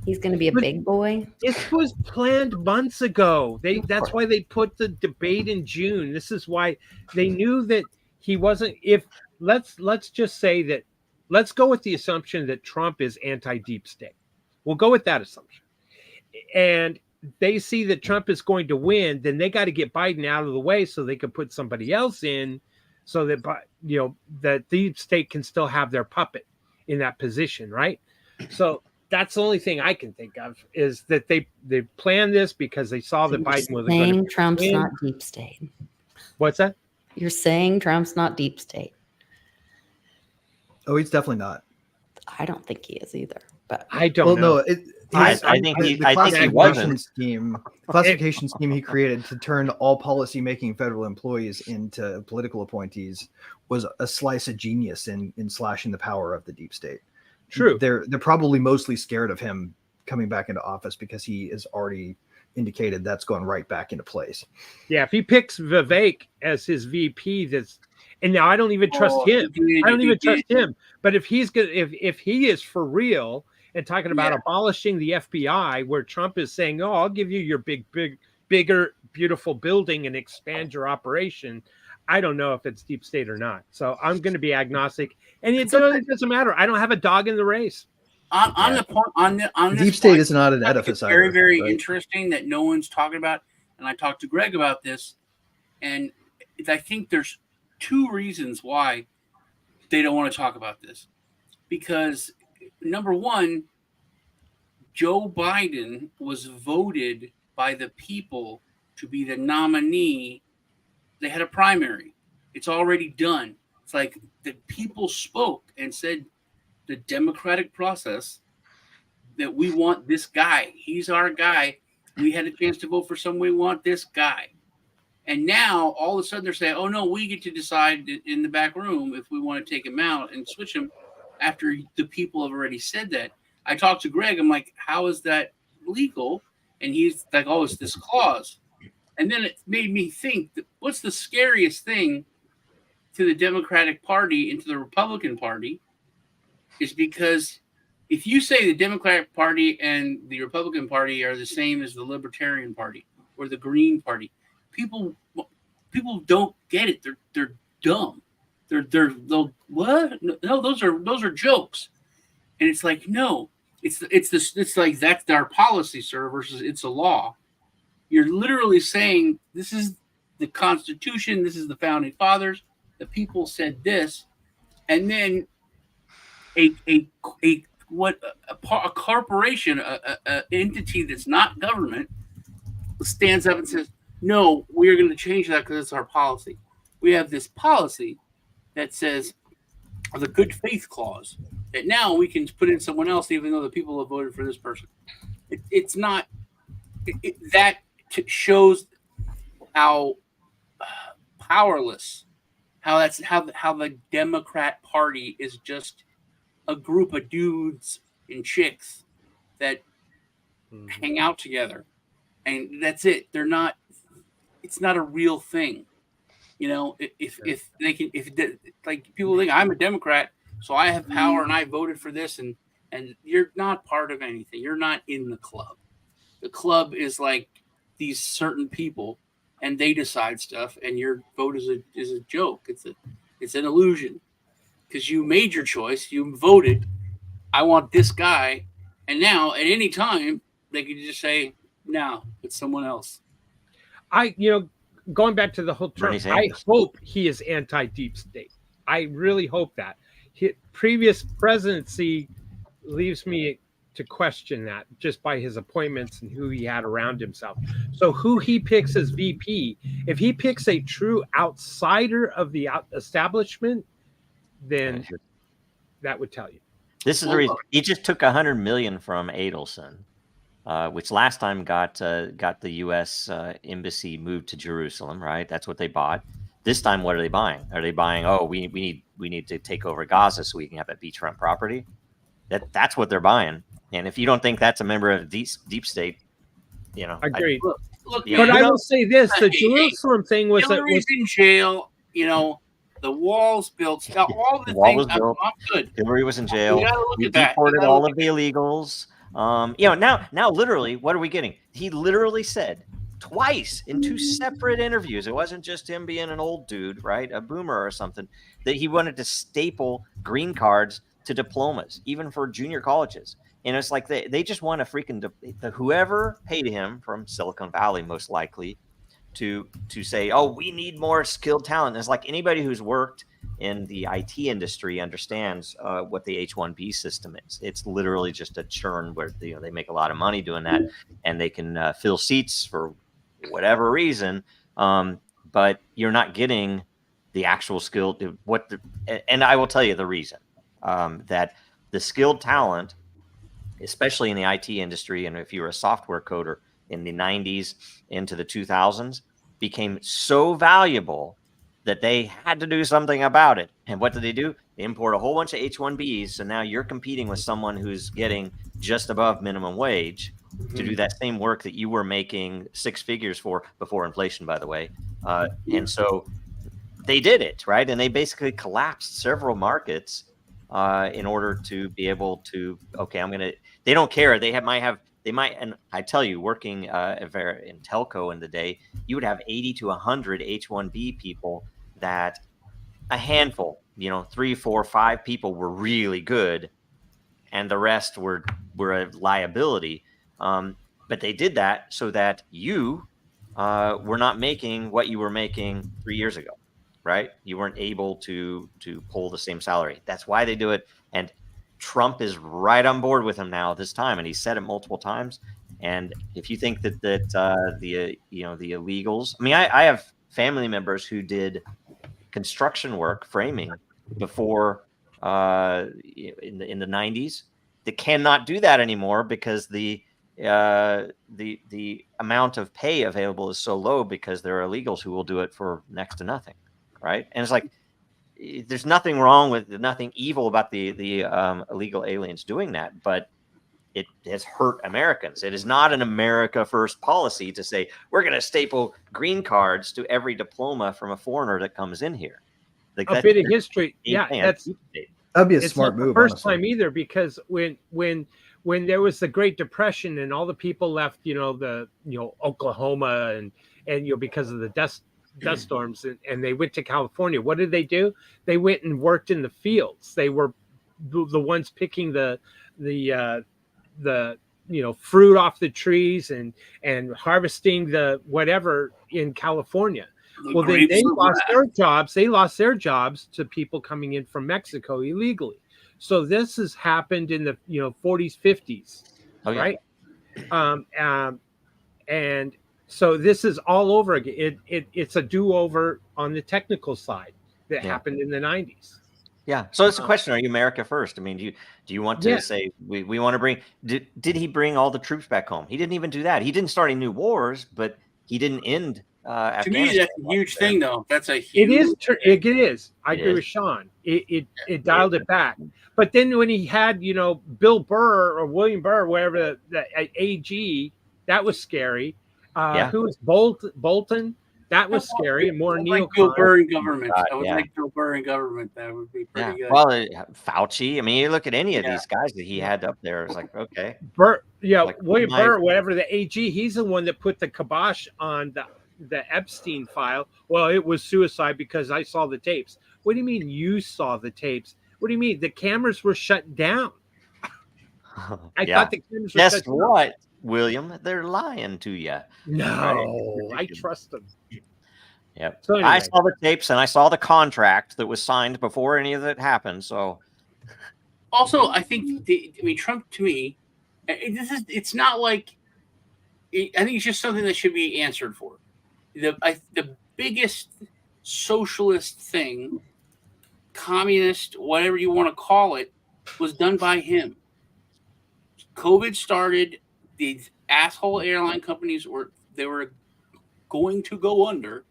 He's going to be a big boy. This was planned months ago. That's why they put the debate in June. This is why they knew that he wasn't. If let's just say that, let's go with the assumption that Trump is anti-deep state. We'll go with that assumption. And they see that Trump is going to win, then they got to get Biden out of the way so they can put somebody else in, so that that deep state can still have their puppet in that position, right? So that's the only thing I can think of, is that they planned this because they saw that Biden was going to Trump's win. not deep state. What's that? You're saying Trump's not deep state. Oh, he's definitely not. I don't think he is either. But I don't know. No, I think he wasn't. Classification scheme he created to turn all policy-making federal employees into political appointees was a slice of genius in slashing the power of the deep state. True. They're probably mostly scared of him coming back into office because he has already indicated that's going right back into place. Yeah, if he picks Vivek as his VP, and now I don't even trust him. I don't even trust him. But if he's good, if he is for real and talking about abolishing the FBI, where Trump is saying, "Oh, I'll give you your bigger, beautiful building and expand your operation," I don't know if it's deep state or not. So I'm going to be agnostic, and it doesn't matter. I don't have a dog in the race. On the point, on this deep state point, is not an I think edifice. it's very, either, very right? interesting that no one's talking about. and I talked to Greg about this, and I think there's two reasons why they don't want to talk about this. Because number one, Joe Biden was voted by the people to be the nominee. They had a primary. It's already done. It's like the people spoke and said the democratic process that we want this guy. He's our guy. We had a chance to vote for someone. We want this guy. And now all of a sudden they're saying, oh, no, we get to decide in the back room if we want to take him out and switch him after the people have already said that. I talked to Greg. I'm like, how is that legal? And he's like, oh, it's this clause. And then it made me think, that what's the scariest thing to the Democratic Party and to the Republican Party is because if you say the Democratic Party and the Republican Party are the same as the Libertarian Party or the Green Party, people don't get it. They're dumb. They'll what? No, those are jokes. And it's like, no, it's like that's our policy, sir, versus it's a law. You're literally saying this is the Constitution, this is the founding fathers. The people said this, and then a corporation, a entity that's not government, stands up and says, no, we're going to change that because it's our policy. We have this policy that says the good faith clause that now we can put in someone else even though the people have voted for this person. It's not that shows how powerless, how the Democrat Party is just a group of dudes and chicks that hang out together, and that's it. They're not. It's not a real thing, you know. If like people think I'm a Democrat, so I have power and I voted for this, and you're not part of anything. You're not in the club. The club is like these certain people, and they decide stuff, and your vote is a joke. It's an illusion because you made your choice. You voted. I want this guy, and now at any time they can just say, "No, it's someone else." Going back to the whole term, I hope he is anti-deep state. I really hope that. His previous presidency leaves me to question that just by his appointments and who he had around himself. So who he picks as VP, if he picks a true outsider of the establishment, then that would tell you. This is the reason. He just took $100 million from Adelson, which last time got the U.S. embassy moved to Jerusalem, right? That's what they bought. This time, what are they buying? Are they buying? Oh, we need to take over Gaza so we can have that beachfront property. That's what they're buying. And if you don't think that's a member of deep state, you know, agreed. Look, but I will say this: the Jerusalem thing was Hillary's in jail. You know, the walls built. All the things. I'm good. Hillary was in jail. We deported all of the illegals. Now, literally, what are we getting? He literally said twice in two separate interviews. It wasn't just him being an old dude, right? A boomer or something, that he wanted to staple green cards to diplomas, even for junior colleges. And it's like they just want to freaking whoever paid him from Silicon Valley, most likely, to say, oh, we need more skilled talent. And it's like anybody who's worked in the IT industry understands what the H-1B system is. It's literally just a churn where they make a lot of money doing that, and they can fill seats for whatever reason. But you're not getting the actual skill. And I will tell you the reason that the skilled talent, especially in the IT industry, and if you were a software coder in the 90s into the 2000s, became so valuable that they had to do something about it. And what did they do? They import a whole bunch of H-1Bs. So now you're competing with someone who's getting just above minimum wage to do that same work that you were making six figures for before inflation, by the way. And so they did it, right? And they basically collapsed several markets in order to be able to, they don't care. They might, and I tell you, working in telco in the day, you would have 80 to 100 H-1B people that a handful, 3, 4, 5 people were really good, and the rest were a liability. But they did that so that you were not making what you were making 3 years ago, right? You weren't able to pull the same salary. That's why they do it. And Trump is right on board with him now this time, and he said it multiple times. And if you think that the the illegals, I mean, I have family members who did construction work, framing, before in the 90s, that cannot do that anymore because the amount of pay available is so low because there are illegals who will do it for next to nothing, right? And it's like there's nothing wrong with nothing evil about the illegal aliens doing that, but it has hurt Americans. It is not an America first policy to say we're going to staple green cards to every diploma from a foreigner that comes in here. Like a bit of history. Yeah, that'd be a it's smart not move. The first honestly. time either, because when there was the Great Depression and all the people left, Oklahoma and because of the dust storms and they went to California. What did they do? They went and worked in the fields. They were the ones picking the fruit off the trees and harvesting the whatever in California. Well, then they lost their jobs. They lost their jobs to people coming in from Mexico illegally. So this has happened in the 40s, 50s, right? And so this is all over again. It's a do-over on the technical side that happened in the 90s. Yeah. So it's a question: are you America first? I mean, do you want to say we want to bring? Did he bring all the troops back home? He didn't even do that. He didn't start any new wars, but he didn't end. To me, that's a huge thing, though. That's a huge. It is. I agree with Sean. It dialed it back. But then when he had Bill Burr or William Burr, whatever the AG, that was scary. Who was Bolton? That was scary and more neocon. Like Bill Burr in government. I would like Bill Burr in government. That would be pretty good. Well, Fauci. I mean, you look at any of these guys that he had up there. It's like, okay. William Burr, whatever the AG, he's the one that put the kibosh on the Epstein file. Well, it was suicide because I saw the tapes. What do you mean you saw the tapes? What do you mean? The cameras were shut down. I thought the cameras were shut down. Guess what, William? They're lying to you. No, I trust them. Yep. So anyway. I saw the tapes and I saw the contract that was signed before any of it happened. So also, I think Trump, to me, it's not like I think it's just something that should be answered for. The biggest socialist thing, communist, whatever you want to call it, was done by him. COVID started. These asshole airline companies were going to go under,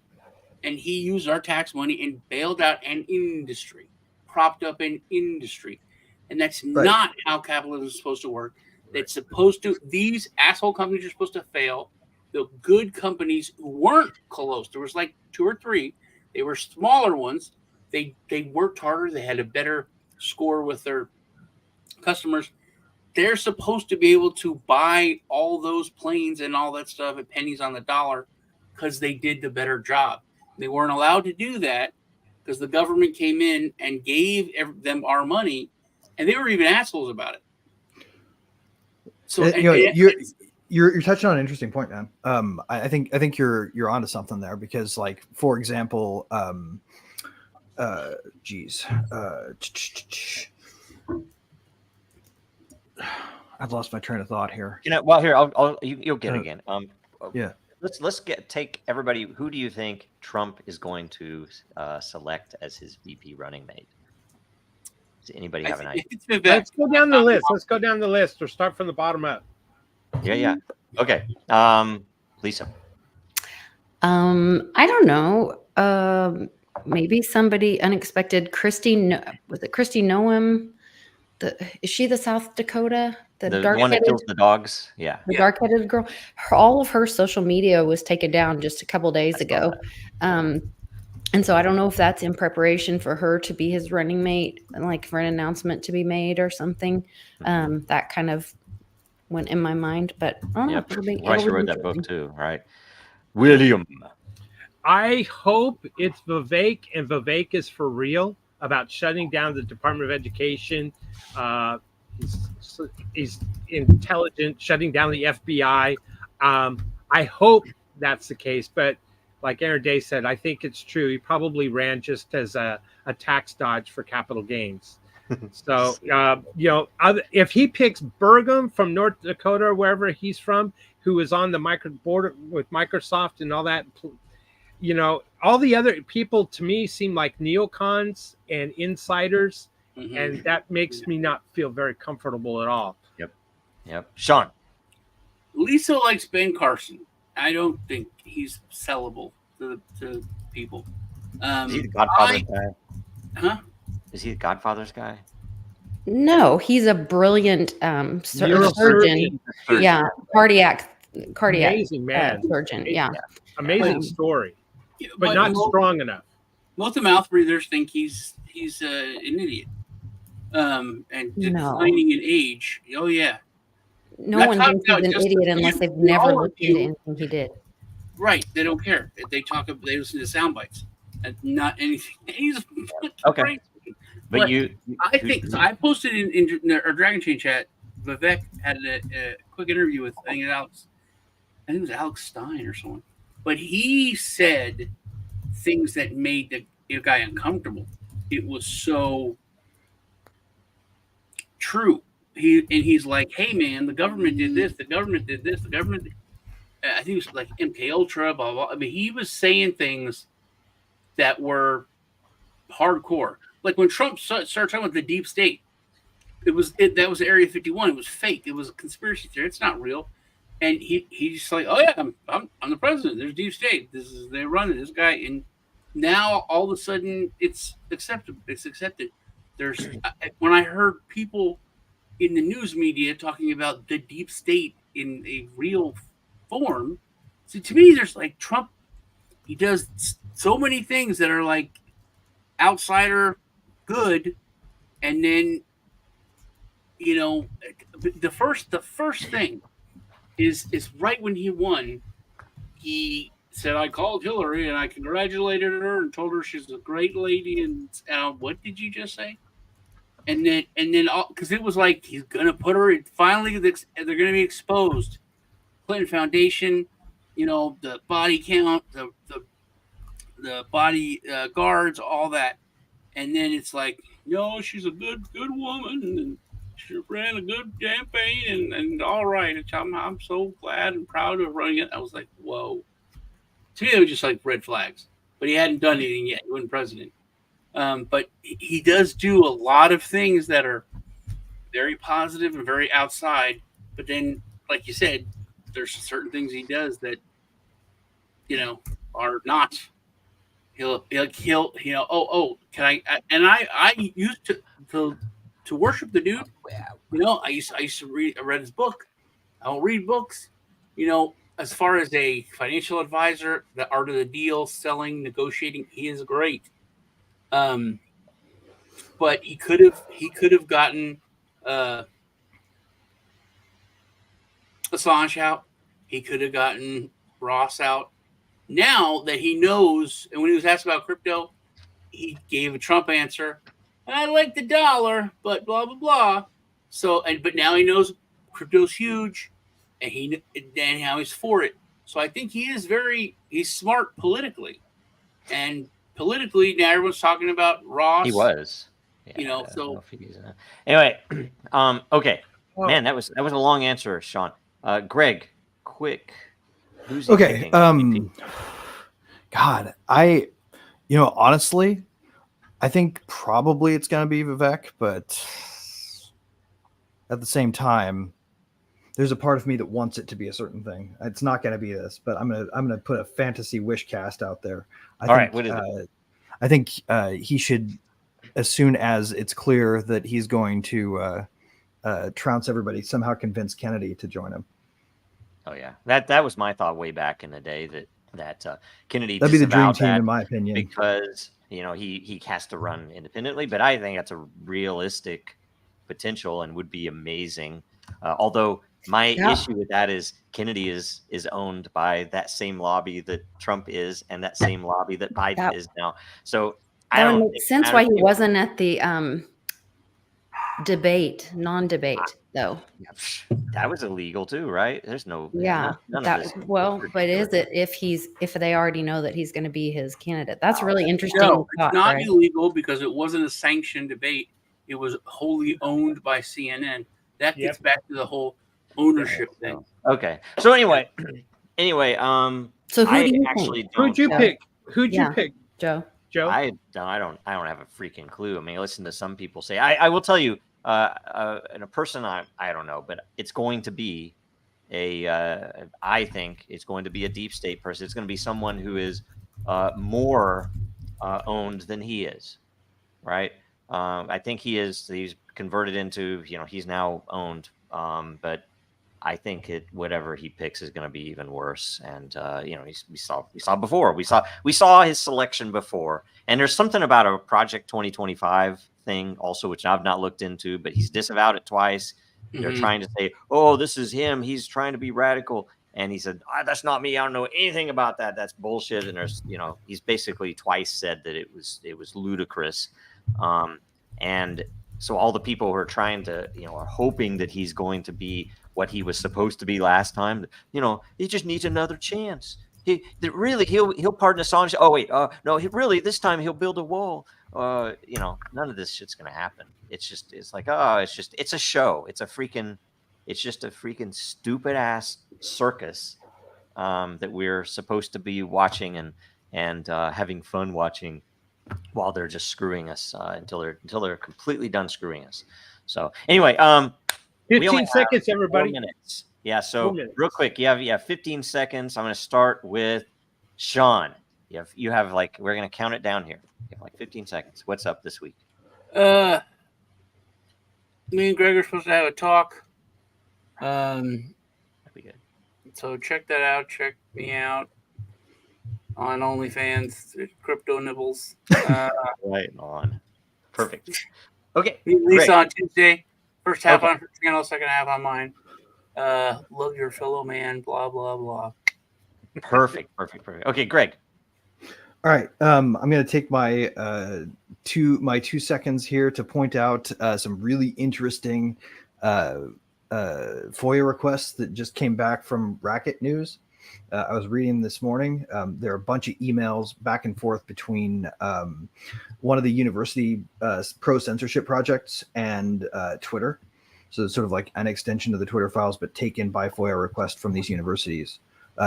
and he used our tax money and bailed out an industry, propped up an industry, and that's not how capitalism is supposed to work. It's supposed to. These asshole companies are supposed to fail. The good companies who weren't close, there was like 2 or 3. They were smaller ones. They worked harder. They had a better score with their customers. They're supposed to be able to buy all those planes and all that stuff at pennies on the dollar because they did the better job. They weren't allowed to do that because the government came in and gave them our money, and they were even assholes about it. So you're touching on an interesting point, man. I think you're onto something there because, like, for example, I've lost my train of thought here. Well, here you'll get it again. Let's take everybody. Who do you think Trump is going to select as his VP running mate? Does anybody have an idea? Let's go down the list. Let's go down the list or start from the bottom up. Yeah. Okay. Lisa. I don't know. Maybe somebody unexpected. Was it Christy Noem? Is she the South Dakota? The one that kills the dogs? Yeah. The dark-headed girl. All of her social media was taken down just a couple days ago. And so I don't know if that's in preparation for her to be his running mate, like for an announcement to be made or something. That kind of went in my mind, but I read that book too, right? William. I hope it's Vivek, and Vivek is for real about shutting down the Department of Education. He's intelligent, shutting down the FBI. I hope that's the case. But like Aaron Day said, I think it's true. He probably ran just as a tax dodge for capital gains. So, if he picks Burgum from North Dakota or wherever he's from, who is on the border with Microsoft and all that, all the other people to me seem like neocons and insiders, and that makes me not feel very comfortable at all. Yep. Sean. Lisa likes Ben Carson. I don't think he's sellable to people. Is he the Godfather's guy? Huh? Is he the Godfather's guy? No, he's a brilliant surgeon. Yeah, cardiac Amazing man. surgeon. Yeah. Amazing story, but not strong enough. Most of the mouth breathers think he's an idiot, and declining in age. Oh yeah. No one thinks he's an idiot unless they've never looked into anything he did. Right, they don't care. They listen to sound bites and not anything. He's okay. Crazy. But I think I posted in our Dragon Chain chat. Vivek had a quick interview with I think it was Alex Stein or someone, but he said things that made the guy uncomfortable. It was so true. He's like, hey man, the government did this, the government did this, the government. I think it was like MK Ultra, blah blah. I mean, he was saying things that were hardcore. Like when Trump started talking about the deep state, that was Area 51. It was fake. It was a conspiracy theory. It's not real. And he's just like, oh yeah, I'm the president. There's deep state. They run it. This guy. And now all of a sudden it's accepted. It's accepted. When I heard people in the news media talking about the deep state in a real form, so to me, there's like Trump. He does so many things that are like outsider good, and then the first thing is right when he won, he said, I called Hillary and I congratulated her and told her she's a great lady, and what did you just say? And then because it was like he's gonna put her finally they're gonna be exposed. Clinton Foundation, the body count, the body guards, all that. And then it's like, no, she's a good woman, and she ran a good campaign, and all right. I'm so glad and proud of running it. I was like, whoa. To me, it was just like red flags. But he hadn't done anything yet. He wasn't president. But he does do a lot of things that are very positive and very outside. But then, like you said, there's certain things he does that, are not. He'll can I used to worship the dude. I used to I read his book. I don't read books. As far as a financial advisor, the art of the deal, selling, negotiating, he is great. But he could have gotten Assange out. He could have gotten Ross out. Now that he knows, and when he was asked about crypto, he gave a Trump answer. I like the dollar, but blah blah blah. So, but now he knows crypto's huge, and now he's for it. So I think he's smart politically, and politically now everyone's talking about Ross. He was, So anyway, okay, man, that was a long answer, Sean. Greg, quick. Who's okay. God, honestly, I think probably it's going to be Vivek, but at the same time, there's a part of me that wants it to be a certain thing. It's not going to be this, but I'm gonna put a fantasy wish cast out there. What is it? I think he should, as soon as it's clear that he's going to trounce everybody, somehow convince Kennedy to join him. Oh yeah, that was my thought way back in the day that Kennedy. That'd be the dream team, in my opinion, because he has to run independently. But I think that's a realistic potential and would be amazing. Although my issue with that is Kennedy is owned by that same lobby that Trump is, and that same lobby that Biden is now. So I don't make sense why he wasn't at the non-debate though. that was illegal too, right? There's no Yeah, none of that this. well, but is it if they already know that he's going to be his candidate? That's a really interesting No, it's thought, not Greg. illegal because it wasn't a sanctioned debate. It was wholly owned by CNN. That gets back to the whole ownership thing. Okay. So anyway, So who I do you actually think? don't. Who'd you Yeah. pick? Who'd you Yeah. pick, Joe? Joe? I don't have a freaking clue. I mean, listen to some people say. I will tell you, and a person I don't know, but it's going to be I think it's going to be a deep state person. It's going to be someone who is more owned than he is, right? I think he's converted into, he's now owned, but I think whatever he picks is going to be even worse. And we saw before. We saw his selection before. And there's something about a Project 2025 thing also, which I've not looked into, but he's disavowed it twice. They're trying to say, "Oh, this is him. He's trying to be radical." And he said, "That's not me. I don't know anything about that. That's bullshit." And there's, he's basically twice said that it was ludicrous. And so all the people who are trying to, are hoping that he's going to be what he was supposed to be last time. He just needs another chance. He'll pardon Assange. Oh wait, no, this time he'll build a wall. None of this shit's gonna happen. It's a show. It's just a freaking stupid ass circus that we're supposed to be watching and having fun watching while they're just screwing us until they're completely done screwing us. So anyway, 15 seconds, everybody. 4 minutes. Yeah. So real quick, you have 15 seconds. I'm going to start with Sean. You have we're going to count it down here. You have 15 seconds. What's up this week? Me and Greg are supposed to have a talk. That'd be good. So check that out. Check me out on OnlyFans, Crypto Nibbles. Right on. Perfect. Okay. Lisa on Tuesday. First half on her channel, second half on mine. Love your fellow man, blah, blah, blah. Perfect. Okay, Greg. All right. I'm going to take my 2 seconds here to point out some really interesting FOIA requests that just came back from Racket News. I was reading this morning. There are a bunch of emails back and forth between one of the university pro-censorship projects and Twitter. So it's sort of like an extension of the Twitter files, but taken by FOIA request from these universities.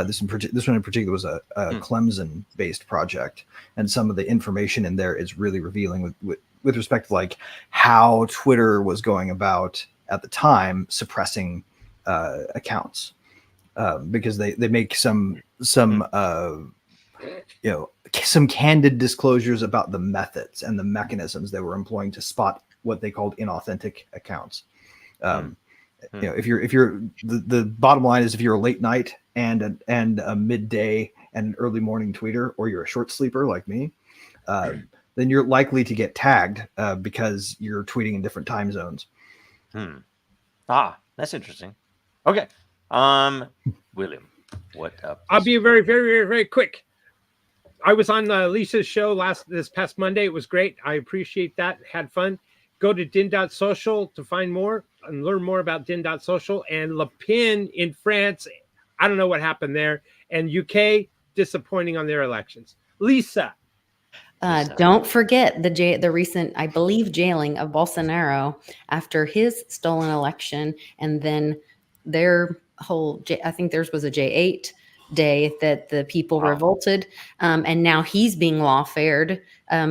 This one in particular was a Clemson-based project, and some of the information in there is really revealing with respect to how Twitter was going about at the time suppressing accounts. Because they make some candid disclosures about the methods and the mechanisms they were employing to spot what they called inauthentic accounts. If you're the bottom line is, if you're a late night and a midday and an early morning tweeter, or you're a short sleeper like me, then you're likely to get tagged because you're tweeting in different time zones. That's interesting. Okay. William, what up? I'll be very, very, very, very quick. I was on Lisa's show this past Monday. It was great. I appreciate that. Had fun. Go to din.social to find more and learn more about din.social. And Le Pen in France, I don't know what happened there. And UK, disappointing on their elections. Lisa. Don't forget the recent, I believe, jailing of Bolsonaro after his stolen election, and then their whole, I think theirs was a J8 day that the people revolted, and now he's being lawfared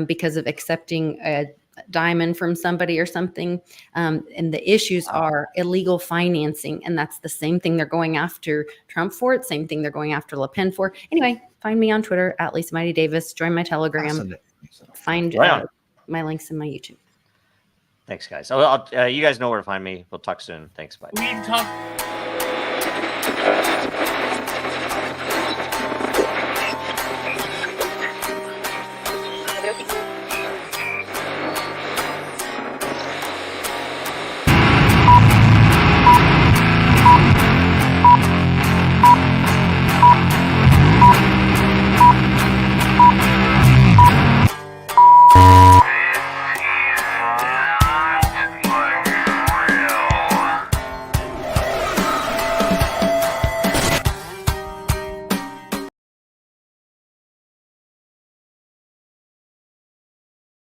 because of accepting a diamond from somebody or something, and the issues are illegal financing, and that's the same thing they're going after Trump for. It same thing they're going after Le Pen for. Anyway, find me on Twitter at Lisa Mighty Davis. Join my Telegram. Find my links in my YouTube. Thanks, guys. You guys know where to find me. We'll talk soon. Thanks. Bye. We talk.